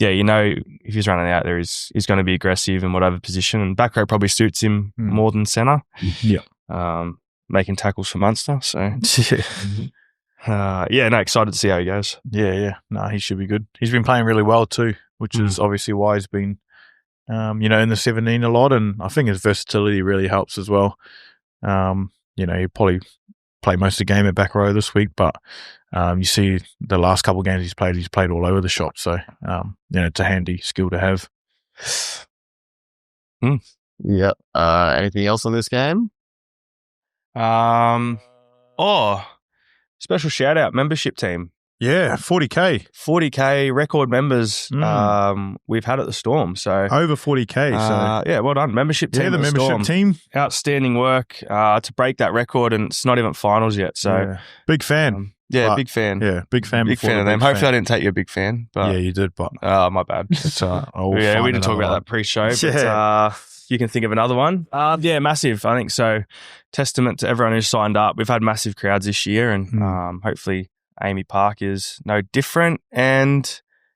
if he's running out there, he's going to be aggressive in whatever position. And back row probably suits him more than centre. Yeah. Making tackles for Munster. So, excited to see how he goes. Yeah. No, he should be good. He's been playing really well too, which is obviously why he's been, in the 17 a lot. And I think his versatility really helps as well. He probably play most of the game at back row this week, but you see the last couple of games he's played all over the shop. So, it's a handy skill to have. Yeah. Anything else on this game? Special shout out membership team. Yeah, 40K record members we've had at the Storm. So over 40K. So well done, membership team. Yeah, the membership team. Outstanding work to break that record, and it's not even finals yet. So big fan. Big fan. Yeah, big fan. Big fan of them. Hopefully, I didn't take you a big fan. But yeah, you did. But my bad. It's, we didn't talk about that pre-show. But you can think of another one. Massive. I think so. Testament to everyone who's signed up. We've had massive crowds this year, and hopefully Amy Park is no different. And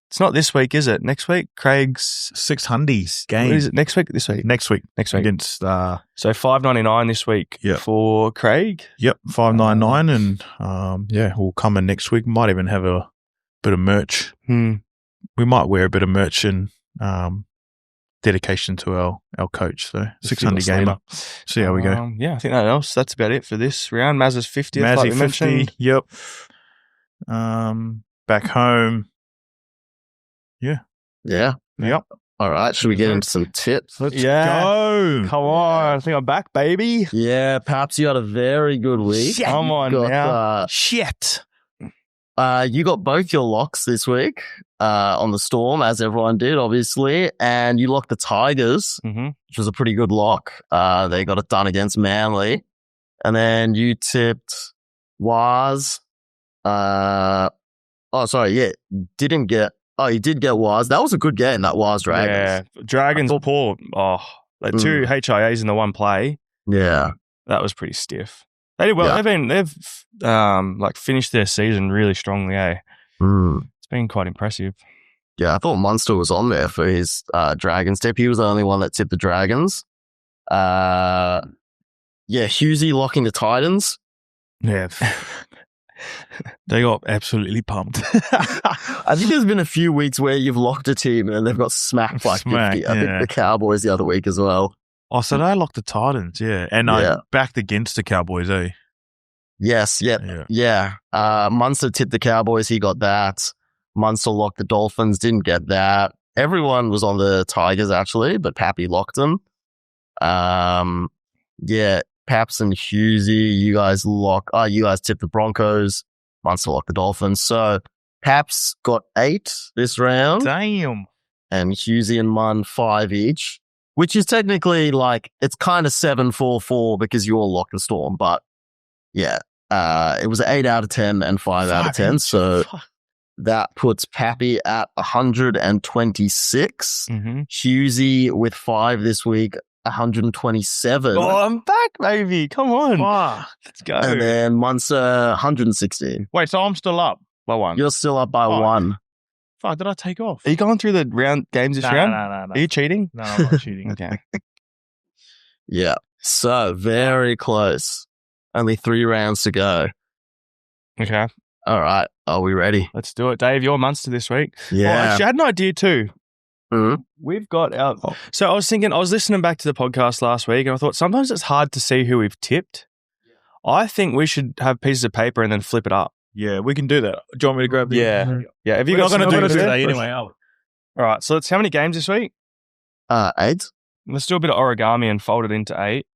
it's not this week, is it? Next week, Craig's 600s game. Is it next week? This week? Next week against. So $5.99 this week for Craig. Yep, $5.99, and we'll come in next week. Might even have a bit of merch. We might wear a bit of merch in dedication to our coach. So 600 gamer. See how we go. I think that's about it for this round. Maz's 50th, Mazzy like we 50. mentioned. Yep. Back home. Yeah. Yep. All right. Should we get into some tips? Let's go. Come on. I think I'm back, baby. Yeah. Perhaps you had a very good week. Shit. Come on now. Shit. You got both your locks this week on the Storm, as everyone did, obviously. And you locked the Tigers, which was a pretty good lock. They got it done against Manly. And then you tipped Was. You did get Was. That was a good game, that Was Dragons. Yeah. Dragons poor. Like 2 HIAs in the one play. Yeah. That was pretty stiff. They did well. Yeah. They've like finished their season really strongly. It's been quite impressive. Yeah, I thought Munster was on there for his Dragons tip. He was the only one that tipped the Dragons. Hughesey locking the Titans. Yeah. They got absolutely pumped. I think there's been a few weeks where you've locked a team and they've got smacked by 50. I think the Cowboys the other week as well. Oh, so they locked the Titans, yeah. And I backed against the Cowboys, eh? Yes, yeah. Munster tipped the Cowboys. He got that. Munster locked the Dolphins. Didn't get that. Everyone was on the Tigers, actually, but Pappy locked them. Paps and Hughesey, you guys tipped the Broncos. Munster locked the Dolphins. So Paps got 8 this round. Damn. And Hughesey and Mun 5 each, which is technically like, it's kind of 7-4-4 because you all locked the Storm. But yeah, it was 8 out of 10 and 5 out of 10. So that puts Pappy at 126. Hughesey with 5 this week, 127. Oh, I'm back, baby. Come on. Wow. Let's go. And then Munster, 116. Wait, so I'm still up by 1? You're still up by 1. Fuck, did I take off? Are you going through the games this round? No. Are you cheating? No, I'm not cheating. Okay. Yeah. So very close. Only 3 rounds to go. Okay. All right. Are we ready? Let's do it. Dave, you're Munster this week. Yeah. Oh, actually, I had an idea too. Mm-hmm. We've got our... So I was listening back to the podcast last week and I thought sometimes it's hard to see who we've tipped. I think we should have pieces of paper and then flip it up. Yeah, we can do that. Do you want me to grab the... Yeah. Have you We're got not going to do it today anyway. All right. So how many games this week? 8. Let's do a bit of origami and fold it into 8.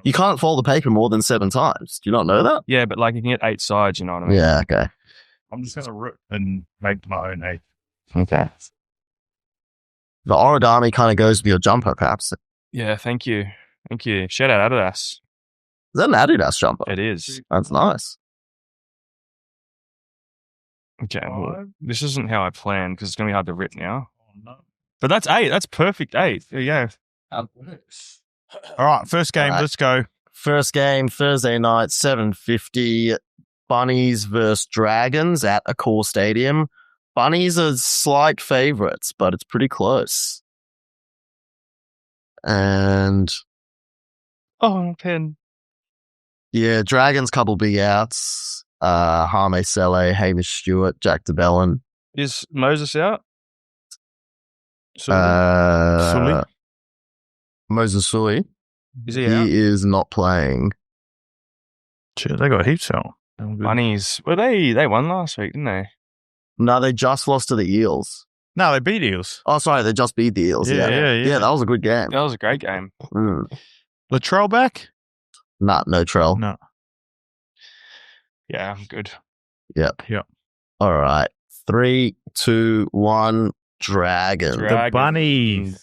You can't fold the paper more than 7 times. Do you not know that? Yeah, but like you can get 8 sides, you know what I mean? Yeah, okay. I'm just going to rip and make my own 8. Okay. The origami kind of goes with your jumper, perhaps. Is Yeah, thank you. Thank you. Shout out Adidas. that an Adidas jumper? It is. That's nice. Okay. Well, this isn't how I planned because it's going to be hard to rip now. Oh, no. But that's 8. That's perfect 8. There you go. All right, first game. All right. Let's go. First game, Thursday night, 7:50. Bunnies versus Dragons at Accor Stadium. Bunnies are slight favourites, but it's pretty close. And Oh, pen. yeah, Dragons couple big outs. Hame Sele, Hamish Stewart, Jack DeBellin. Is Moses out? Sully? Moses Sully. Is he out? He is not playing. Shit, they got heaps out. Bunnies. Well, they won last week, didn't they? No, they just lost to the Eels. No, they beat Eels. Oh, sorry, they just beat the Eels. Yeah. Yeah, that was a good game. That was a great game. Latrell back? No Trell. No. Yeah, I'm good. Yep. Yep. All right. 3, 2, 1. Dragons. The Bunnies.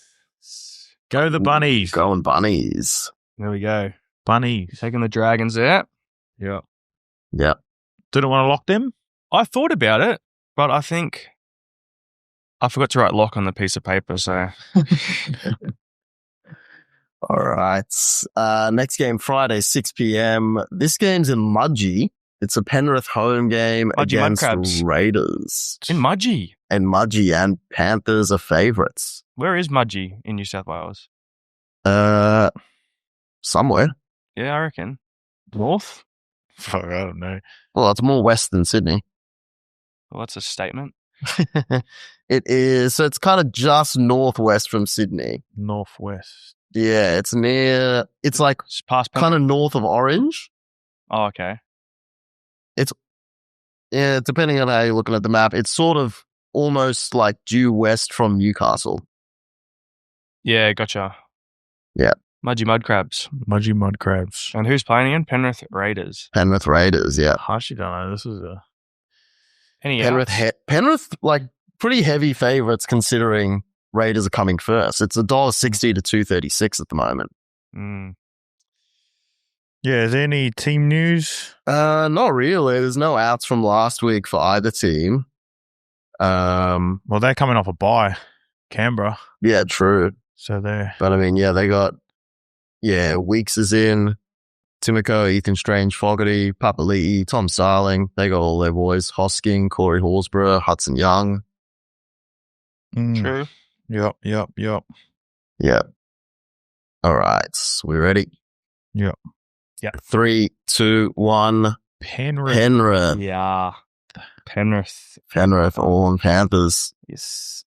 Go the Bunnies. Going Bunnies. There we go. Bunnies. Taking the Dragons out. Yeah. Yep. Didn't want to lock them? I thought about it, but I think I forgot to write lock on the piece of paper, so... All right. Next game, Friday, 6 p.m. This game's in Mudgee. It's a Penrith home game Mudgee against Mudcrabs. Raiders. In Mudgee. And Mudgee and Panthers are favourites. Where is Mudgee in New South Wales? Somewhere. Yeah, I reckon. North? Fuck, I don't know. Well, it's more west than Sydney. Well, that's a statement. It is. So it's kind of just northwest from Sydney. Northwest. Yeah, it's near. It's like It's past kind of north of Orange. Oh, okay. Yeah, depending on how you're looking at the map, it's sort of almost like due west from Newcastle. Yeah, gotcha. Yeah. Mudgee Mudcrabs. Mudgee Mud Crabs. And who's playing again? Penrith Raiders. Penrith Raiders, yeah. I actually don't know. This is a... Any Penrith, outs? Penrith, like pretty heavy favourites considering Raiders are coming first. It's $1.60 to $2.36 at the moment. Mm. Yeah, is there any team news? Not really. There's no outs from last week for either team. Well, they're coming off a bye. Canberra. Yeah, true. So they're... But I mean, yeah, they got, Weeks is in. Timoko, Ethan Strange, Fogarty, Papali'i, Tom Starling. They got all their boys. Hosking, Corey Horsburgh, Hudson Young. True. Yep. Yeah. All right. We ready? Yep. 3, 2, 1. Penrith. Yeah. Penrith. All on Panthers. Yes.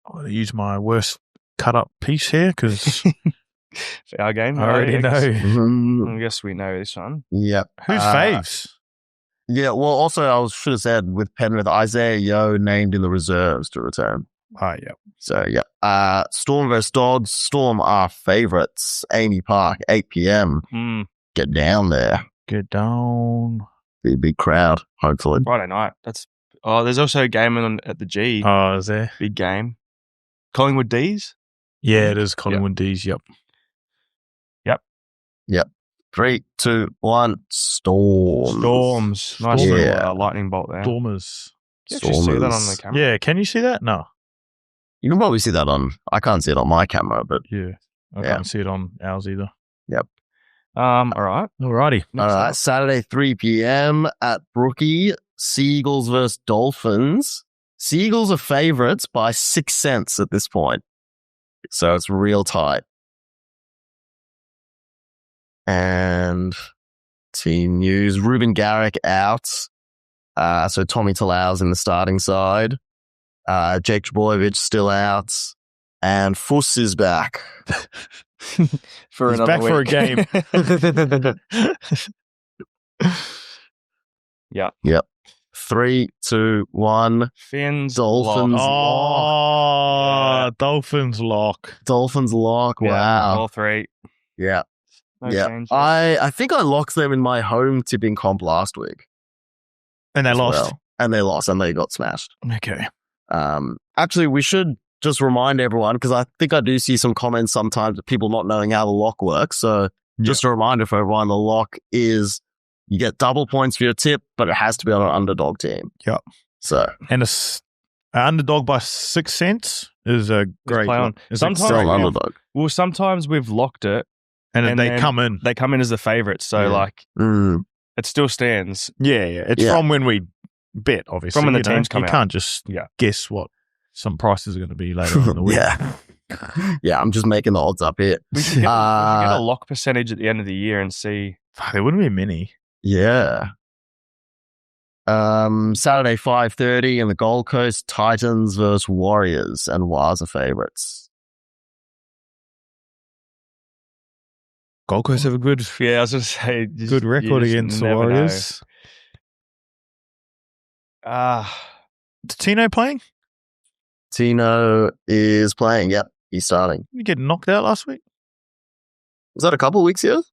I'm going to use my worst cut-up piece here because For our game. I already know. Mhm. I guess we know this one. Yep. Who's faves? Yeah, well, also, I should have said with Penrith, Isaiah Yeo named in the reserves to return. Oh, yeah. So, yeah. Storm versus Dogs. Storm are favourites. Amy Park, 8 p.m. Get down there. Get down. Be a big crowd, hopefully. Friday night. There's also a game at the G. Oh, is there? Big game. Collingwood D's? Yeah, it is Collingwood D's. Yep. 3, 2, 1. Storms. Nice little lightning bolt there. Stormers. You actually see that on the camera? Yeah, can you see that? No. You can probably see that I can't see it on my camera, but. Yeah. I can't see it on ours either. Yep. All right. Alrighty. All right. Saturday, 3 p.m. at Brookie. Seagulls versus Dolphins. Seagulls are favourites by 6 cents at this point. So it's real tight. And team news, Ruben Garrick out. So Tommy Talau's in the starting side. Jake Trbojevic still out. And Fuss is back. For He's another back week. for a game. Yeah. 3, 2, 1. Fins. Dolphins. lock. Dolphins lock. Dolphins lock. Yeah, Wow. all three. Yeah. No Yeah. changes. I think I locked them in my home tipping comp last week. And they as lost. well. And they lost and they got smashed. Okay. Actually, we should just remind everyone, because I think I do see some comments sometimes of people not knowing how the lock works. So just a reminder for everyone, the lock is you get double points for your tip, but it has to be on an underdog team. Yep. So. And an underdog by 6 cents is a great play on. is Sometimes- Still an yeah. underdog. Well, sometimes we've locked it. and they then come in. They come in as the favourites. So, Yeah. like, Mm. it still stands. Yeah. It's Yeah. from when we bet, obviously. From when the you know. teams come You out. can't just guess what some prices are going to be later on in the week. Yeah. Yeah, I'm just making the odds up here. We should get a lock percentage at the end of the year and see. Fuck, there wouldn't be many. Yeah. Saturday, 5:30 in the Gold Coast, Titans versus Warriors, and Wars are favourites. Gold Coast have a good Yeah, I was going to say. good record against the Warriors. Is Tino playing? Tino is playing. Yep, he's starting. Did he get knocked out last week? Was that a couple of weeks ago?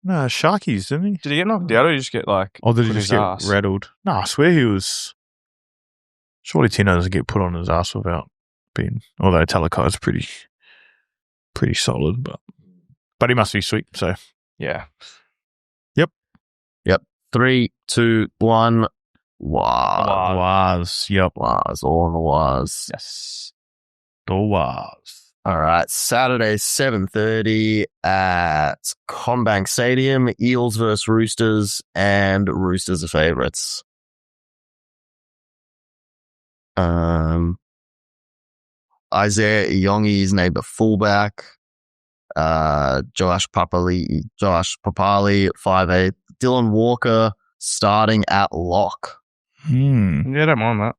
No, Sharkies, didn't he? Did he get knocked out or did he just get, like, Or did he put just his get ass? rattled? No, I swear he was. Surely Tino doesn't get put on his ass without being. Although Talakai's pretty solid, but he must be sweet. So Yeah. 3, 2, 1. Wow. Waz, yep, Waz, all on the Waz. Yes. the Waz. All right, Saturday, 7:30 at Combank Stadium. Eels versus Roosters, and Roosters are favourites. Isaiah Iongi is named a fullback. Josh Papali at 5'8". Dylan Walker starting at lock. Yeah, I don't mind that.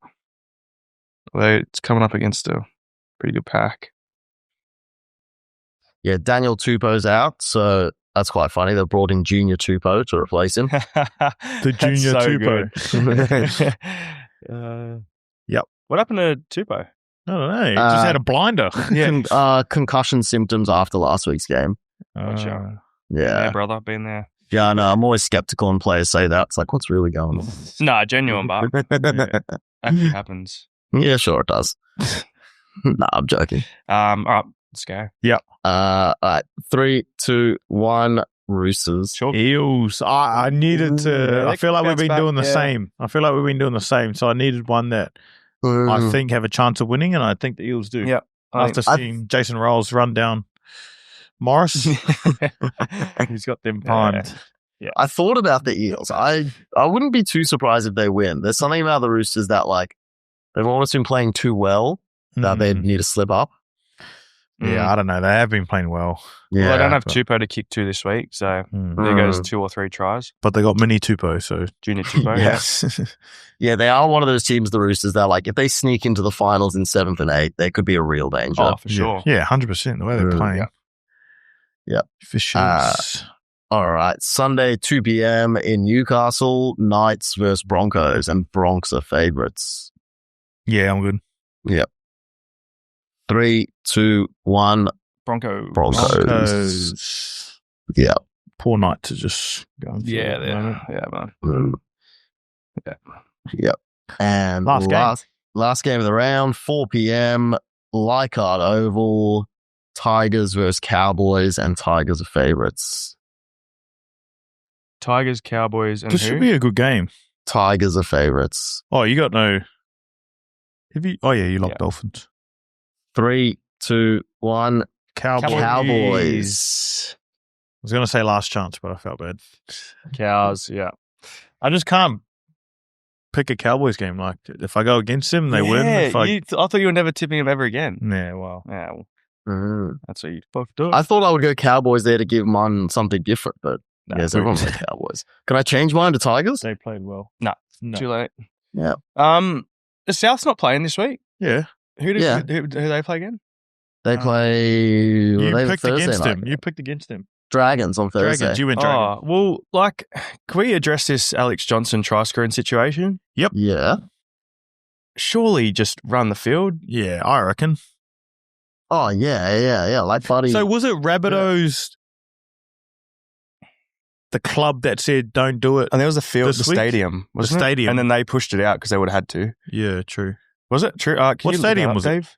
Although it's coming up against a pretty good pack. Yeah, Daniel Tupou's out, so that's quite funny. They brought in Junior Tupou to replace him. The Junior Tupou. Yep. What happened to Tupou? I don't know. He just had a blinder. Concussion symptoms after last week's game. Gotcha. Yeah. Brother, been there. Yeah, I know. I'm always skeptical when players say that. It's like, what's really going on? Nah, genuine, but actually happens. Yeah, sure it does. Nah, I'm joking. All right, let's go. All right. 3, 2, 1. Roosters. Sure. Eels. I needed to. I feel like we've been doing the same. So I needed one that I think have a chance of winning, and I think the Eels do. Yeah. After seeing Jason Rolls run down Morris. He's got them primed. Yeah. I thought about the Eels. I wouldn't be too surprised if they win. There's something about the Roosters that, like, they've almost been playing too well that they need to slip up. Yeah, I don't know. They have been playing well. Yeah, well, they don't have Tupou to kick to this week, so there goes 2 or 3 tries. But they got mini Tupou, so Junior Tupou. yes. Yeah, they are one of those teams, the Roosters, that, like, if they sneak into the finals in 7th and 8th, they could be a real danger. Oh, for sure. Yeah, 100%. The way they're playing. Yeah. For sure. All right. Sunday, 2 p.m. in Newcastle, Knights versus Broncos, and Bronx are favourites. Yeah, I'm good. Yep. 3, 2, 1. Broncos. Yeah. Poor Knights are just going through Yeah, at the moment. man. Yep. And last game of the round, 4 p.m. Leichhardt Oval, Tigers versus Cowboys, and Tigers are favourites. Tigers, Cowboys, and This should be a good game. Tigers are favourites. Oh, you got no... Have you? Oh, yeah, you locked Dolphins. 3, 2, 1. Cowboys. Cowboys. I was going to say last chance, but I felt bad. Cows, yeah. I just can't pick a Cowboys game. Like, if I go against them, they win. If I thought you were never tipping them ever again. Yeah, well. Yeah, that's what you fucked up. I thought I would go Cowboys there to give mine something different, but yes, everyone went Cowboys. Can I change mine to Tigers? They played well. No. Too late. Yeah. The South's not playing this week. Yeah. Who they play again? They play... You picked Thursday against night. them. You picked against them. Dragons on Thursday. Dragons. You went Dragons. Oh, well, like, can we address this Alex Johnson try-scoring situation? Yep. Yeah. Surely just run the field. Yeah, I reckon. Oh, yeah. Like Buddy. So was it Rabbitohs, the club that said don't do it? And there was a field, the week? stadium, wasn't The it? stadium. And then they pushed it out because they would have had to. Yeah, true. Was it true? What stadium was it? Dave?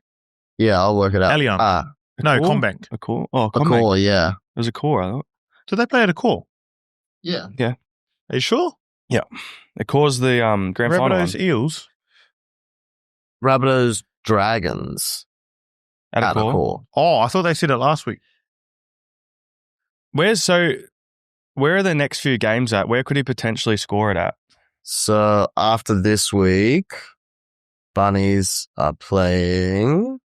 Yeah, I'll work it out. Allianz. No, Combank. A core? Oh, A Combank. call, yeah. It was a core, I thought. Did they play at a core? Yeah. Are you sure? Yeah. The core's the grand final one. Rabbitohs Eels? Rabbitohs Dragons. At a core. Oh, I thought they said it last week. Where are the next few games at? Where could he potentially score it at? So after this week, Bunnies are playing...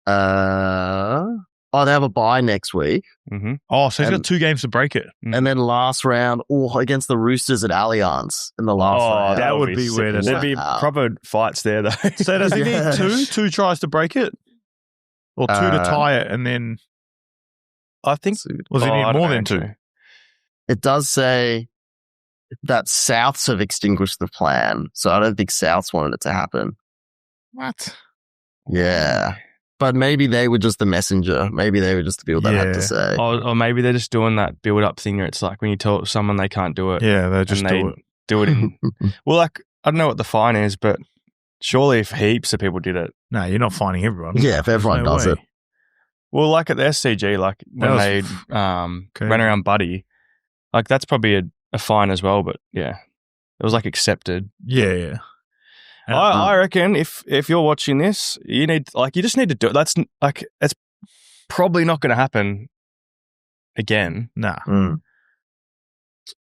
they have a bye next week. Mm-hmm. Oh, so he's got 2 games to break it. And then last round, against the Roosters at Allianz in the last round. that would be weird. There'd be proper fights there, though. So does he need 2 tries to break it? Or 2 to tie it, and then... I think... Was he need more than 2? It does say that Souths have extinguished the plan, so I don't think Souths wanted it to happen. What? Yeah. But maybe they were just the messenger. Maybe they were just the people that had to say. Or maybe they're just doing that build-up thing where it's like when you tell someone they can't do it. Yeah, they just do it in... Well, like, I don't know what the fine is, but surely if heaps of people did it... No, you're not fining everyone. Yeah, if everyone does it. Well, like at the SCG, like when they ran around Buddy, like that's probably a fine as well, but yeah, it was like accepted. Yeah. I reckon if you're watching this, you just need to do it. That's like, it's probably not going to happen again. Nah.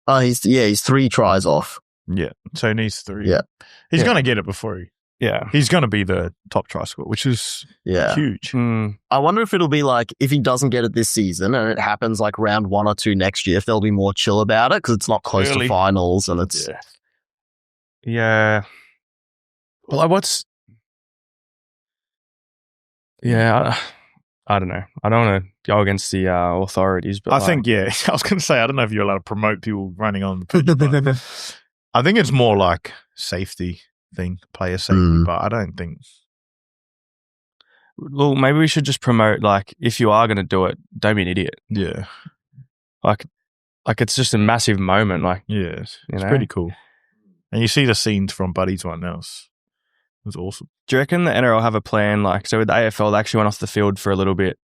Oh, he's 3 tries off. Yeah. So he needs 3. Yeah. He's going to get it before he's going to be the top try scorer, which is huge. I wonder if it'll be like, if he doesn't get it this season and it happens like round 1 or 2 next year, if they'll be more chill about it because it's not close to finals and it's... Yeah. Well, I don't know. I don't want to go against the authorities, but I think, I was going to say, I don't know if you're allowed to promote people running on the pitch, but I think it's more like safety thing, player safety, but I don't think... Well, maybe we should just promote, like, if you are going to do it, don't be an idiot. Yeah. Like it's just a massive moment, like... Yeah, it's pretty cool. And you see the scenes from Buddy's one now. It was awesome. Do you reckon the NRL have a plan, like, so with the AFL, they actually went off the field for a little bit?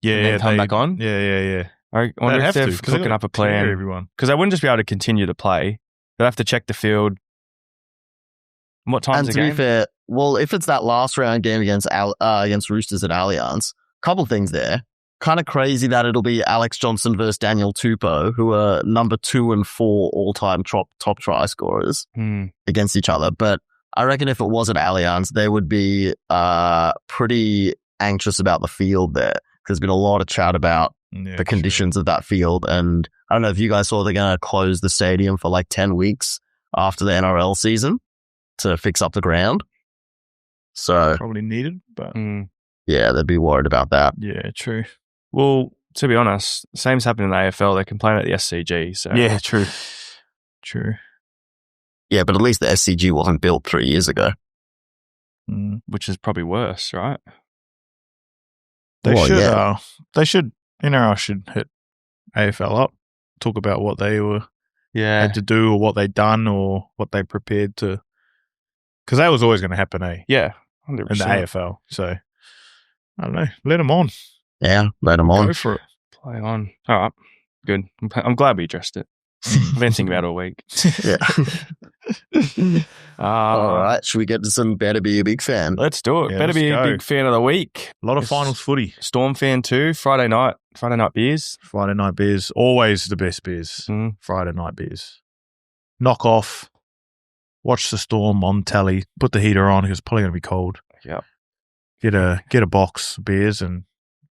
Yeah, and then come back on? Yeah. I wonder if they're cooking up a plan. Everyone. Because they wouldn't just be able to continue to play. They'd have to check the field. What time's the game? And to be fair, well, if it's that last round game against Roosters at Allianz, couple things there. kind of crazy that it'll be Alex Johnson versus Daniel Tupou, who are number 2 and 4 all-time top try scorers against each other. But I reckon if it wasn't Allianz, they would be pretty anxious about the field there. There's been a lot of chat about the conditions of that field. And I don't know if you guys saw they're going to close the stadium for like 10 weeks after the NRL season to fix up the ground. So probably needed, but yeah, they'd be worried about that. Yeah, true. Well, to be honest, same's happened in the AFL. They complain at the SCG. So yeah, true. Yeah, but at least the SCG wasn't built 3 years ago. Which is probably worse, right? They should, NRL should hit AFL up, talk about what they had to do or what they done or what they prepared to. Because that was always going to happen, Yeah, 100%. In the AFL. So, I don't know. Let them on. Yeah, let them on. Go for it. Play on. All right. Good. I'm glad we addressed it. I've been thinking about it all week. Yeah. All right. Should we get to some Better Be a Big Fan? Let's do it. Yeah, Better Be a Big Fan of the week. A lot of finals footy. Storm fan too. Friday night beers. Friday night beers. Always the best beers. Friday night beers. Knock off. Watch the Storm on telly. Put the heater on because it's probably going to be cold. Yeah. Get a box of beers and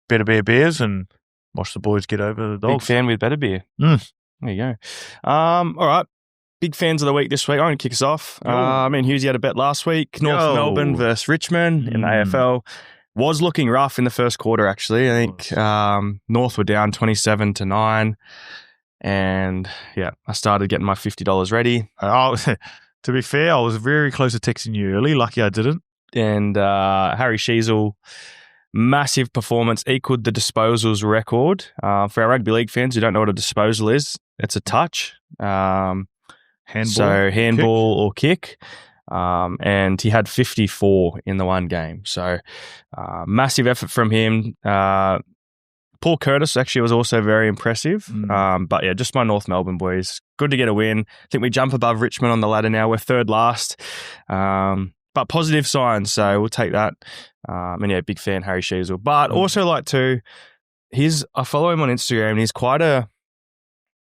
Better Beer beers and watch the boys get over the dogs. Big fan with Better Beer. There you go. All right. Big fans of the week this week. I'm going to kick us off. Me and Hughesey had a bet last week. North Melbourne versus Richmond in the AFL. Was looking rough in the first quarter, actually. I think North were down 27-9. And, yeah, I started getting my $50 ready. To be fair, I was very close to texting you early. Lucky I didn't. And Harry Sheasel, massive performance, equaled the disposals record. For our rugby league fans who don't know what a disposal is, it's a touch. Handball or kick. And he had 54 in the one game. So massive effort from him. Paul Curtis actually was also very impressive. But yeah, just my North Melbourne boys. Good to get a win. I think we jump above Richmond on the ladder now. We're third last. But positive signs, so we'll take that. And yeah, big fan, Harry Sheasel. But also like to, I follow him on Instagram and he's quite a...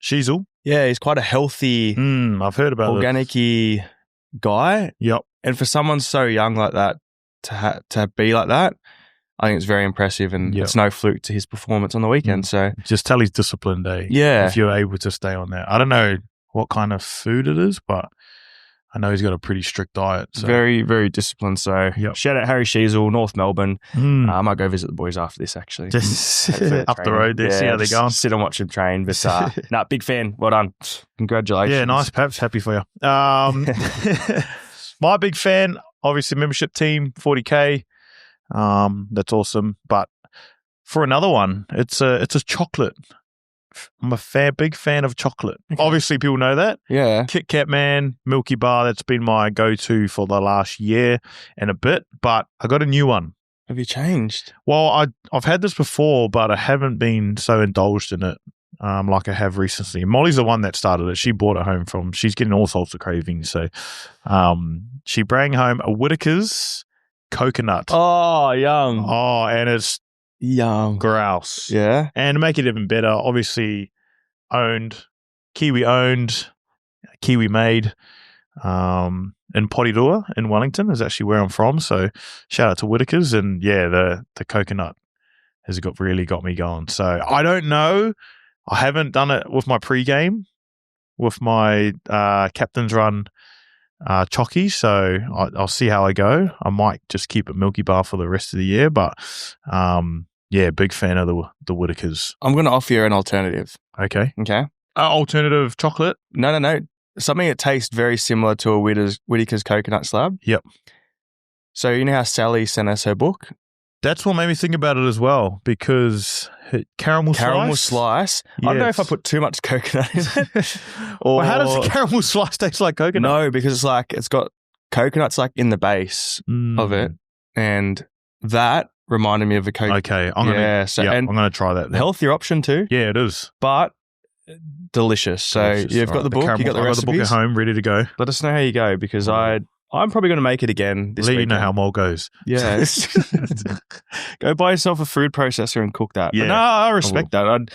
Sheasel? Yeah, he's quite a healthy... I've heard about organic-y guy. Yep. And for someone so young like that to be like that, I think it's very impressive and it's no fluke to his performance on the weekend. So just tell he's disciplined, Yeah. If you're able to stay on that. I don't know what kind of food it is, but I know he's got a pretty strict diet. So. Very, very disciplined. So shout out Harry Sheasel, North Melbourne. I might go visit the boys after this, actually. Just up the road there, see how they're going. Sit and watch them train. But big fan. Well done. Congratulations. Yeah, nice, Paps. Happy for you. My big fan, obviously membership team, 40K. That's awesome. But for another one, it's a chocolate. I'm a big fan of chocolate. Okay. Obviously, people know that. Yeah. Kit Kat Man, Milky Bar, that's been my go-to for the last year and a bit. But I got a new one. Have you changed? Well, I've had this before, but I haven't been so indulged in it like I have recently. Molly's the one that started it. She brought it home she's getting all sorts of cravings. So she brought home a Whittaker's coconut. Oh, yum. Oh, and it's yum. Grouse. Yeah. And to make it even better, obviously Kiwi made in Pottydora in Wellington is actually where I'm from. So shout out to Whittaker's. And yeah, the coconut has really got me going. So I don't know. I haven't done it with my pregame, with my captain's run chocky, so I'll see how I go. I might just keep it Milky Bar for the rest of the year, but yeah, big fan of the Whittaker's. I'm going to offer you an alternative. Okay. Alternative chocolate? No. Something that tastes very similar to a Whittaker's coconut slab. Yep. So you know how Sally sent us her book? That's what made me think about it as well, because caramel slice. Yes. I don't know if I put too much coconut in it. Well, how does a caramel slice taste like coconut? No, because it's got coconuts like in the base of it, and that reminded me of a coconut. Okay, I'm gonna try that. Then. Healthier option too. Yeah, it is, but delicious. So you've got the book, you got the recipes. I got the book at home, ready to go. Let us know how you go, because I I'm probably going to make it again this Lee, you weekend. know how Mole goes. Yeah. Go buy yourself a food processor and cook that. Yeah. But no, I respect that.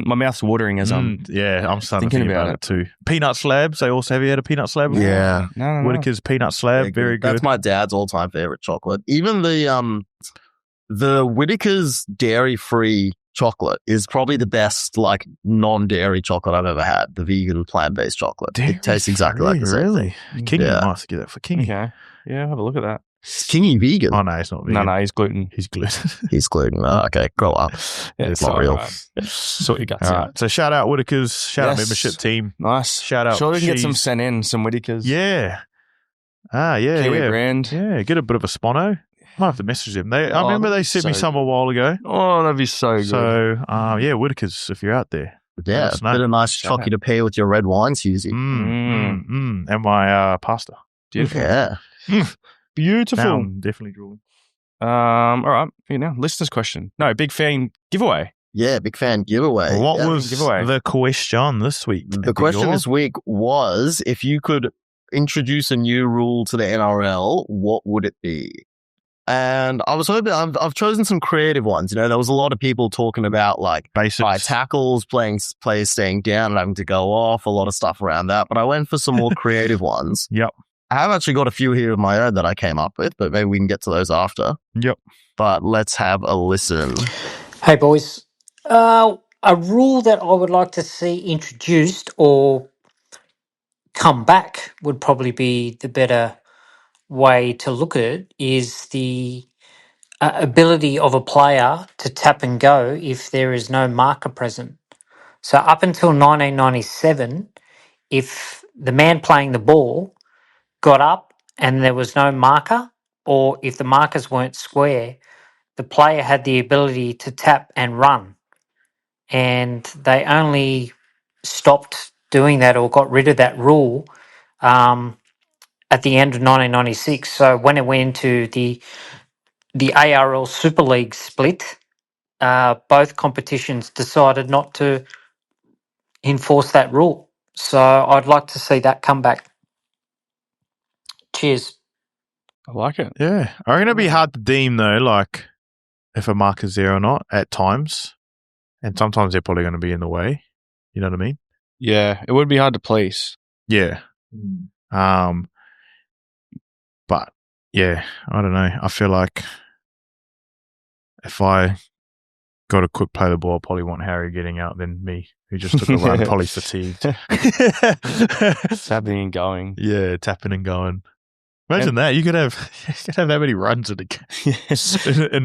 My mouth's watering as I'm I'm starting to thinking think about it too. Peanut slabs. They also have you had a peanut slab before? Yeah. No. Whitaker's peanut slab, very good. That's my dad's all-time favorite chocolate. Even the Whitaker's dairy-free chocolate is probably the best like non-dairy chocolate I've ever had. The vegan plant-based chocolate. It tastes exactly like the same. Really? Kingy, Yeah. I must get that for Kingy. Okay. Yeah, have a look at that. Kingy vegan. Oh no, he's not vegan. No, he's gluten. He's gluten. He's gluten. Oh, okay, grow up. Yeah, It's not real. Sort your guts All out. right. So shout out Whitaker's. Shout out Yes. membership team. Nice. Shout out. Sure, we can get some Cheese. sent in, some Whitakers. Yeah. Yeah. Kiwi yeah. brand. Yeah. Get a bit of a spono. Might have to message them. I remember they sent me some a while ago. Oh, that'd be so good. So Whitaker's, if you're out there. Yeah, Let us know. bit of nice Shout chocky to pair with your red wines, Hughesey. And my pasta. Beautiful. Yeah. Beautiful. Now I'm definitely drooling. All right. Here now. Listener's question. No, big fan giveaway. Yeah, big fan giveaway. What Yeah. was giveaway. the question this week? The question this week was, if you could introduce a new rule to the NRL, what would it be? And I was hoping, I've chosen some creative ones. You know, there was a lot of people talking about like Basics. high tackles, players staying down and having to go off, a lot of stuff around that. But I went for some more creative ones. Yep. I have actually got a few here of my own that I came up with, but maybe we can get to those after. Yep. But let's have a listen. Hey, boys. A rule that I would like to see introduced or come back would probably be the better way to look at it is the ability of a player to tap and go if there is no marker present. So up until 1997, if the man playing the ball got up and there was no marker, or if the markers weren't square, the player had the ability to tap and run. And they only stopped doing that or got rid of that rule at the end of 1996. So when it went into the ARL Super League split, both competitions decided not to enforce that rule. So I'd like to see that come back. Cheers. I like it. Yeah. I reckon it'd be hard to deem though, like if a marker's there or not at times. And sometimes they're probably going to be in the way. You know what I mean? Yeah, it would be hard to police. Yeah. But yeah, I don't know. I feel like if I got a quick play of the ball, I probably want Harry getting out than me, who just took a run, probably fatigued. Tapping and going. Yeah, tapping and going. Imagine that. You could have that many runs in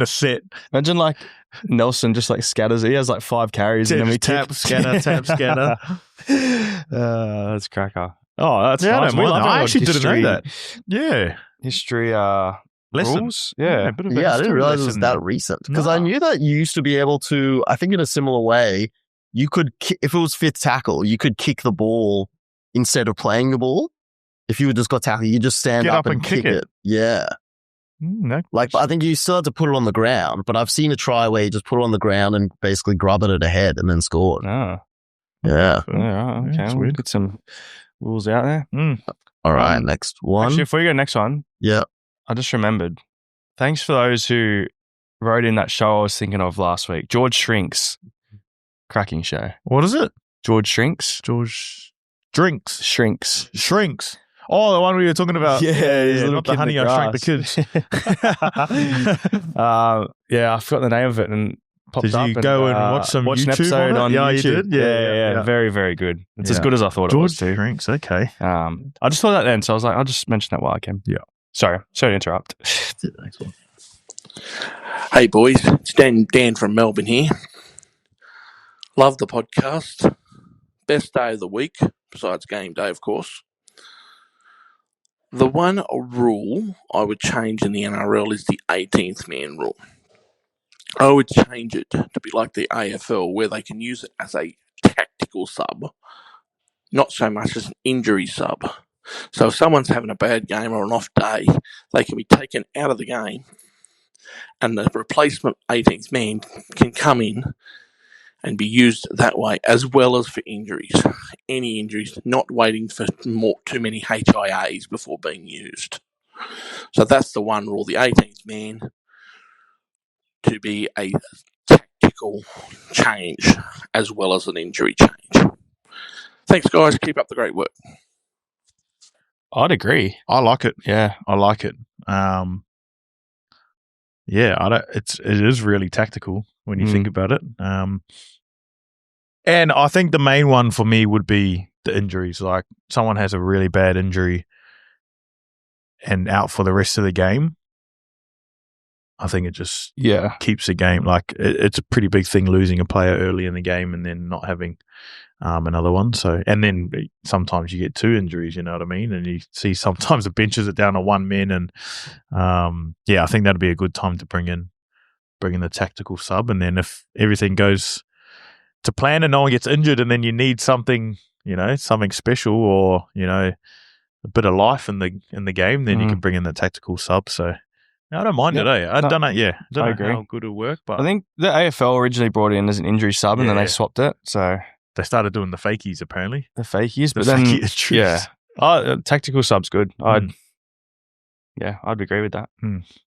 a set. Imagine like Nelson just like scatters. He has like 5 carries and then we tap, scatter, tap, scatter. That's cracker. Oh, that's Yeah, I nice. don't mind that. I actually didn't know that. Yeah. History Lesson. rules. Yeah. a bit of a Yeah, I didn't history realize it was lesson. that recent. Because No. I knew that you used to be able to, I think in a similar way, you could, if it was fifth tackle, you could kick the ball instead of playing the ball. If you just got tackled, you just stand Get up and kick kick it. Yeah. No. Like, but I think you still had to put it on the ground, but I've seen a try where you just put it on the ground and basically grub it at a head and then scored. Oh, Yeah. yeah. Right, okay. that's We'll weird. get some rules out there. All right, next one. Actually, before you go next one, Yeah. I just remembered. Thanks for those who wrote in that show I was thinking of last week. George Shrinks. Cracking show. What is it? George Shrinks. George Drinks. Shrinks. Shrinks. Oh, the one we were talking about. he's a little not the kid honey in the I Shrunk the Kids. Yeah, I forgot the name of it and popped Did up. you go and watch some watched an YouTube episode on it? on Yeah, you YouTube. did? Yeah. Very, very good. It's as Yeah. good as I thought it was George too. Drinks. Okay. I just thought that then, so I was like, I'll just mention that while I can. Yeah. Sorry to interrupt. Next one. Hey boys, it's Dan from Melbourne here. Love the podcast. Best day of the week, besides game day, of course. The one rule I would change in the NRL is the 18th man rule. I would change it to be like the AFL, where they can use it as a tactical sub, not so much as an injury sub. So if someone's having a bad game or an off day, they can be taken out of the game and the replacement 18th man can come in and be used that way, as well as for injuries. Any injuries, not waiting for too many HIAs before being used. So that's the one rule, the 18th man to be a tactical change as well as an injury change. Thanks, guys. Keep up the great work. I'd agree. I like it. Yeah. I like it. It is really tactical when you think about it. And I think the main one for me would be the injuries. Like someone has a really bad injury and out for the rest of the game. I think it just keeps the game. Like it's a pretty big thing losing a player early in the game and then not having another one. So, and then sometimes you get 2 injuries, you know what I mean? And you see sometimes the benches are down to 1 man. And I think that'd be a good time to bring in the tactical sub. And then if everything goes to plan and no one gets injured, and then you need something, something special or, a bit of life in the game, then you can bring in the tactical sub. So I don't mind it, eh? I don't know. Yeah. I don't know how good it'll work, but I think the AFL originally brought it in as an injury sub and then they swapped it. So they started doing the fakies apparently. The fakies, but then tactical sub's good. I'd agree with that.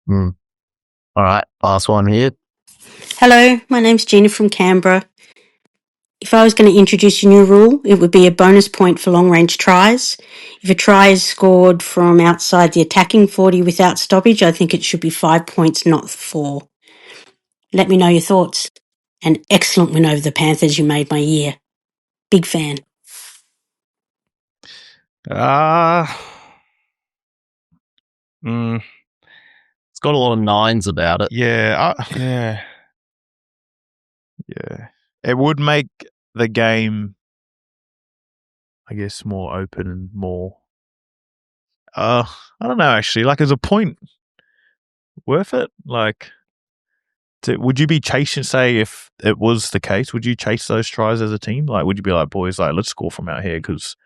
All right, last one here. Hello, my name's Gina from Canberra. If I was going to introduce a new rule, it would be a bonus point for long-range tries. If a try is scored from outside the attacking 40 without stoppage, I think it should be 5 points, not 4. Let me know your thoughts. An excellent win over the Panthers. You made my year. Big fan. It's got a lot of 9s about it. Yeah. It would make the game, I guess, more open and more. I don't know. Actually, like, is a point worth it? Like, would you be chasing? Say, if it was the case, would you chase those tries as a team? Like, would you be like, boys, like, let's score from out here because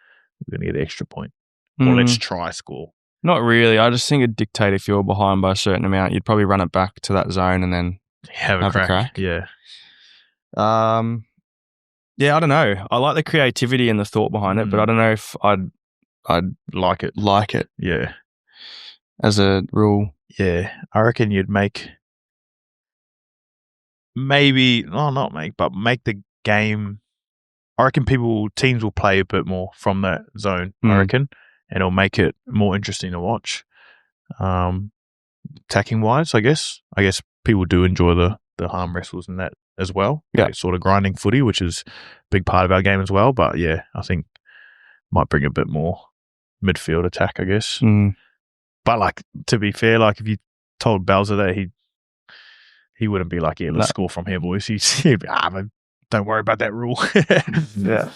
we're going to get an extra point, or let's try score? Not really. I just think it'd dictate if you're behind by a certain amount, you'd probably run it back to that zone and then have a crack. Yeah. I don't know. I like the creativity and the thought behind it, but I don't know if I'd like it. Yeah. As a rule. Yeah. I reckon you'd make make the game. I reckon teams will play a bit more from that zone, I reckon, and it'll make it more interesting to watch. Attacking wise, I guess people do enjoy the arm wrestles and that as well. Yeah. Sort of grinding footy, which is a big part of our game as well. But yeah, I think might bring a bit more midfield attack, I guess. But like, to be fair, like if you told Bowser that, he wouldn't be like, let's score from here, boys. He'd be, don't worry about that rule. Yeah.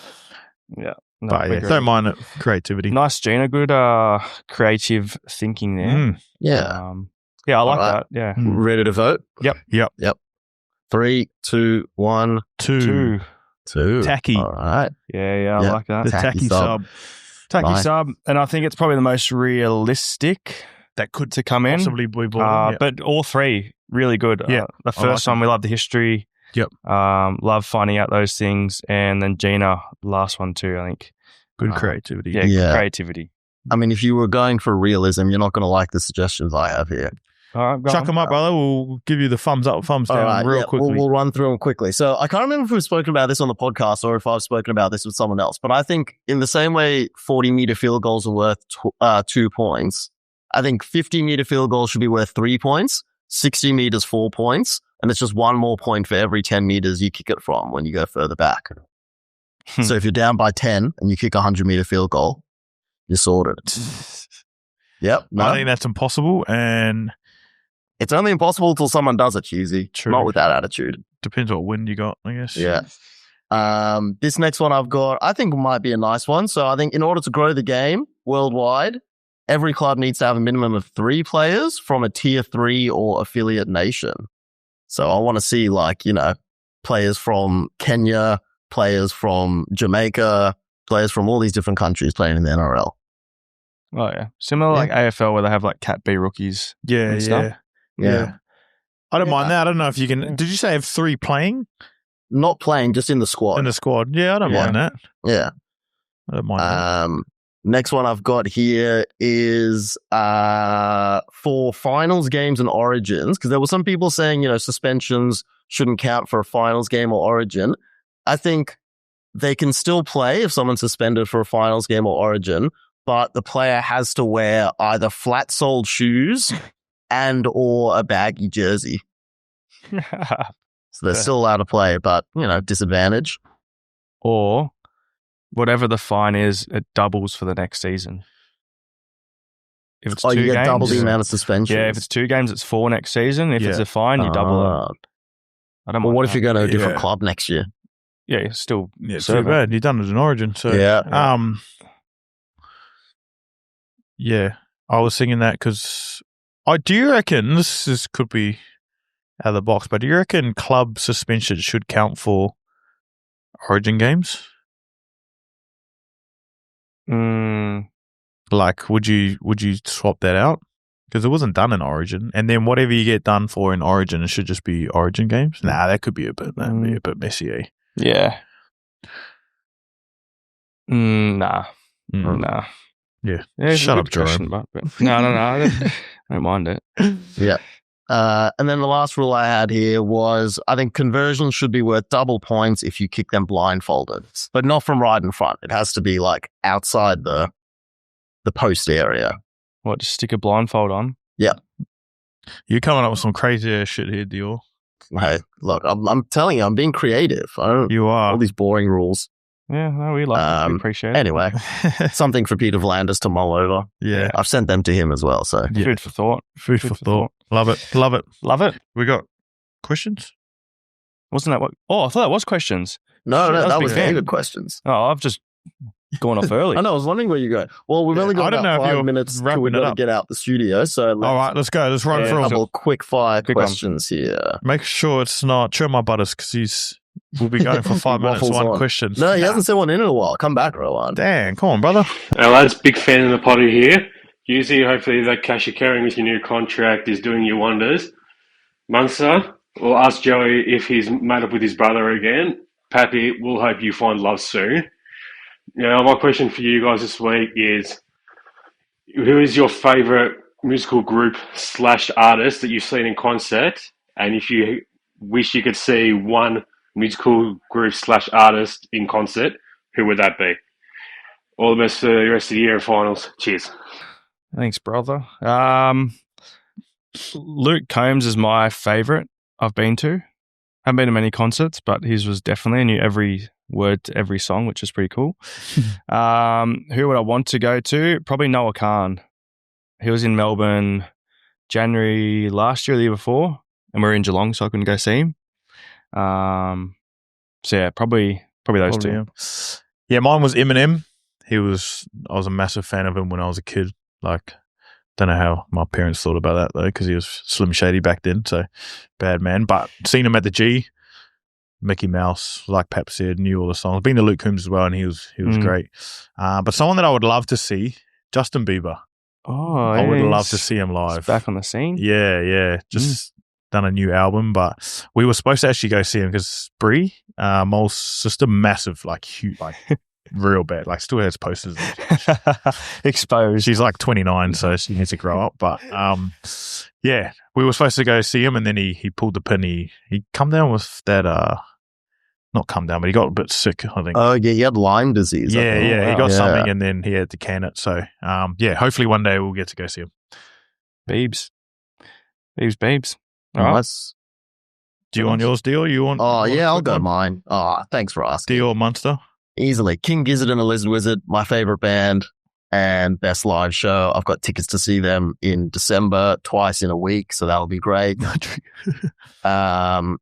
No, but don't mind it. Creativity. Nice, Gina. Good creative thinking there. Yeah. I like that. Yeah. Ready to vote? Yep. 3, 2, 1, 2. Tacky. All right. Yeah, I like that. The tacky sub. Tacky Nice. sub, and I think it's probably the most realistic that could to come in. Possibly be bought in. But all 3 really good. Yeah, the first one, we love the history. Yep. Love finding out those things, and then Gina, last one too. I think good creativity. Yeah, creativity. I mean, if you were going for realism, you're not going to like the suggestions I have here. All right, chuck them up, brother. We'll give you the thumbs up, thumbs down quickly. We'll run through them quickly. So I can't remember if we've spoken about this on the podcast or if I've spoken about this with someone else, but I think in the same way 40-meter field goals are worth 2 points, I think 50-meter field goals should be worth 3 points, 60 meters 4 points, and it's just 1 more point for every 10 meters you kick it from when you go further back. So if you're down by 10 and you kick a 100-meter field goal, you're sorted. Yep. No? I think that's impossible, and it's only impossible until someone does it, Hughesey. True. Not with that attitude. Depends what wind you got, I guess. Yeah. This next one I've got, I think might be a nice one. So I think in order to grow the game worldwide, every club needs to have a minimum of 3 players from a tier 3 or affiliate nation. So I want to see players from Kenya, players from Jamaica, players from all these different countries playing in the NRL. Oh yeah. Similar like AFL where they have like Cat B rookies. Yeah. I don't mind that. I don't know if you can. Did you say have 3 playing? not playing, just in the squad. In the squad. Yeah, I don't mind that. Yeah. I don't mind that. Next one I've got here is for finals games and origins, because there were some people saying, suspensions shouldn't count for a finals game or origin. I think they can still play if someone's suspended for a finals game or origin, but the player has to wear either flat-soled shoes and or a baggy jersey. So they're still allowed to play, but, disadvantage. Or whatever the fine is, it doubles for the next season. If it's 2 you get games, double the amount of suspensions. Yeah, if it's 2 games, it's 4 next season. If it's a fine, you double it. I don't. Well, what if you're going to a different club next year? Yeah, you're still. Yeah, too bad. You've done it in Origin, so yeah. I was thinking that because do you reckon this could be out of the box? But do you reckon club suspension should count for Origin games? Like, would you swap that out? Because it wasn't done in Origin, and then whatever you get done for in Origin, it should just be Origin games. Nah, that could be a bit messy. Eh? Yeah. Nah. Yeah. Shut up, Jerome. But no. I don't mind it. Yeah. And then the last rule I had here was I think conversions should be worth double points if you kick them blindfolded, but not from right in front. It has to be like outside the post area. What, just stick a blindfold on? Yeah. You're coming up with some crazy ass shit here, Dior. Hey, look, I'm telling you, I'm being creative. You are. All these boring rules. Yeah, no, we like it. We appreciate it. Anyway, something for Peter Vlanders to mull over. Yeah. I've sent them to him as well. So Food for thought. Food for thought. Love it. Love it. Love it. We got questions? Wasn't that what? Oh, I thought that was questions. No, that was big good questions. Oh, I've just gone off early. I know. I was wondering where you go. Well, we've only got about 5 minutes till we got to get out the studio. So all right, let's go. Let's run through a couple quick fire questions here. Make sure it's not Chill My Butters because we'll be going for 5 minutes. One question. No, he hasn't said one in a while. Come back, Rowan. Damn, come on, brother. Hey, lads, big fan of the potty here. Hughesey, hopefully that cash you're carrying with your new contract is doing you wonders. Munster, we'll ask Joey if he's made up with his brother again. Pappy, we'll hope you find love soon. My question for you guys this week is, who is your favourite musical group / artist that you've seen in concert? And if you wish you could see one musical group / artist in concert, who would that be? All the best for the rest of the year and finals. Cheers. Thanks, brother. Luke Combs is my favourite I've been to. I haven't been to many concerts, but his was definitely, I knew every word to every song, which is pretty cool. Who would I want to go to? Probably Noah Khan. He was in Melbourne January last year, the year before, and we were in Geelong, so I couldn't go see him. So yeah, probably those two. Yeah, mine was Eminem. I was a massive fan of him when I was a kid. Like, don't know how my parents thought about that though, because he was Slim Shady back then, so bad man. But seen him at the G, Mickey Mouse, like Pap said, knew all the songs. Been to Luke Combs as well, and he was great. But someone that I would love to see, Justin Bieber. Oh, I would love to see him live. He's back on the scene. Yeah. Just done a new album, but we were supposed to actually go see him because Brie, Mole's sister, massive, like huge, like real bad, like still has posters. Exposed. She's like 29, so she needs to grow up. But yeah, we were supposed to go see him, and then he pulled the pin. He come down with that not come down, but he got a bit sick, I think. Oh yeah, he had Lyme disease. Yeah, he got something, and then he had to can it. So yeah, hopefully one day we'll get to go see him. Babes. Nice. Do you want yours, Dior? You want? Oh yeah, I'll go mine. Oh, thanks for asking. Dior Munster. Easily. King Gizzard and the Lizard Wizard, my favorite band and best live show. I've got tickets to see them in December, twice in a week, so that'll be great. And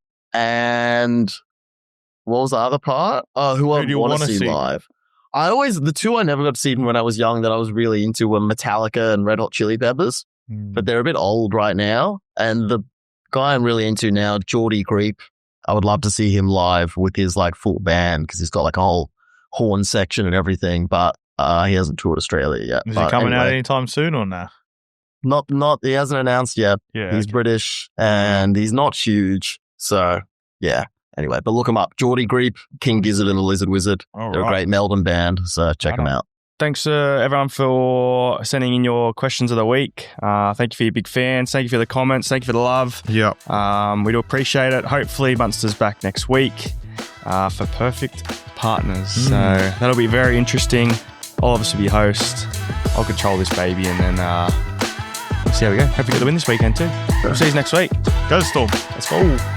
what was the other part? Oh, who I want to see live? The two I never got to see when I was young that I was really into were Metallica and Red Hot Chili Peppers, but they're a bit old right now. And the guy I'm really into now, Geordie Creep, I would love to see him live with his like full band because he's got like a whole horn section and everything, but he hasn't toured Australia yet. Is he coming out anytime soon or nah? Not. He hasn't announced yet. Yeah, he's British and he's not huge. So yeah, Anyway, but look them up. Geordie Greep, King Gizzard and the Lizard Wizard. They're a great Melbourne band, so check them out. Thanks everyone for sending in your questions of the week. Thank you for your big fans. Thank you for the comments. Thank you for the love. Yep. We do appreciate it. Hopefully Munster's back next week for Perfect Partners. So that'll be very interesting. I'll obviously be host. I'll control this baby and then see how we go. Hope we get the win this weekend too. We'll see you next week. Go Storm. Let's go.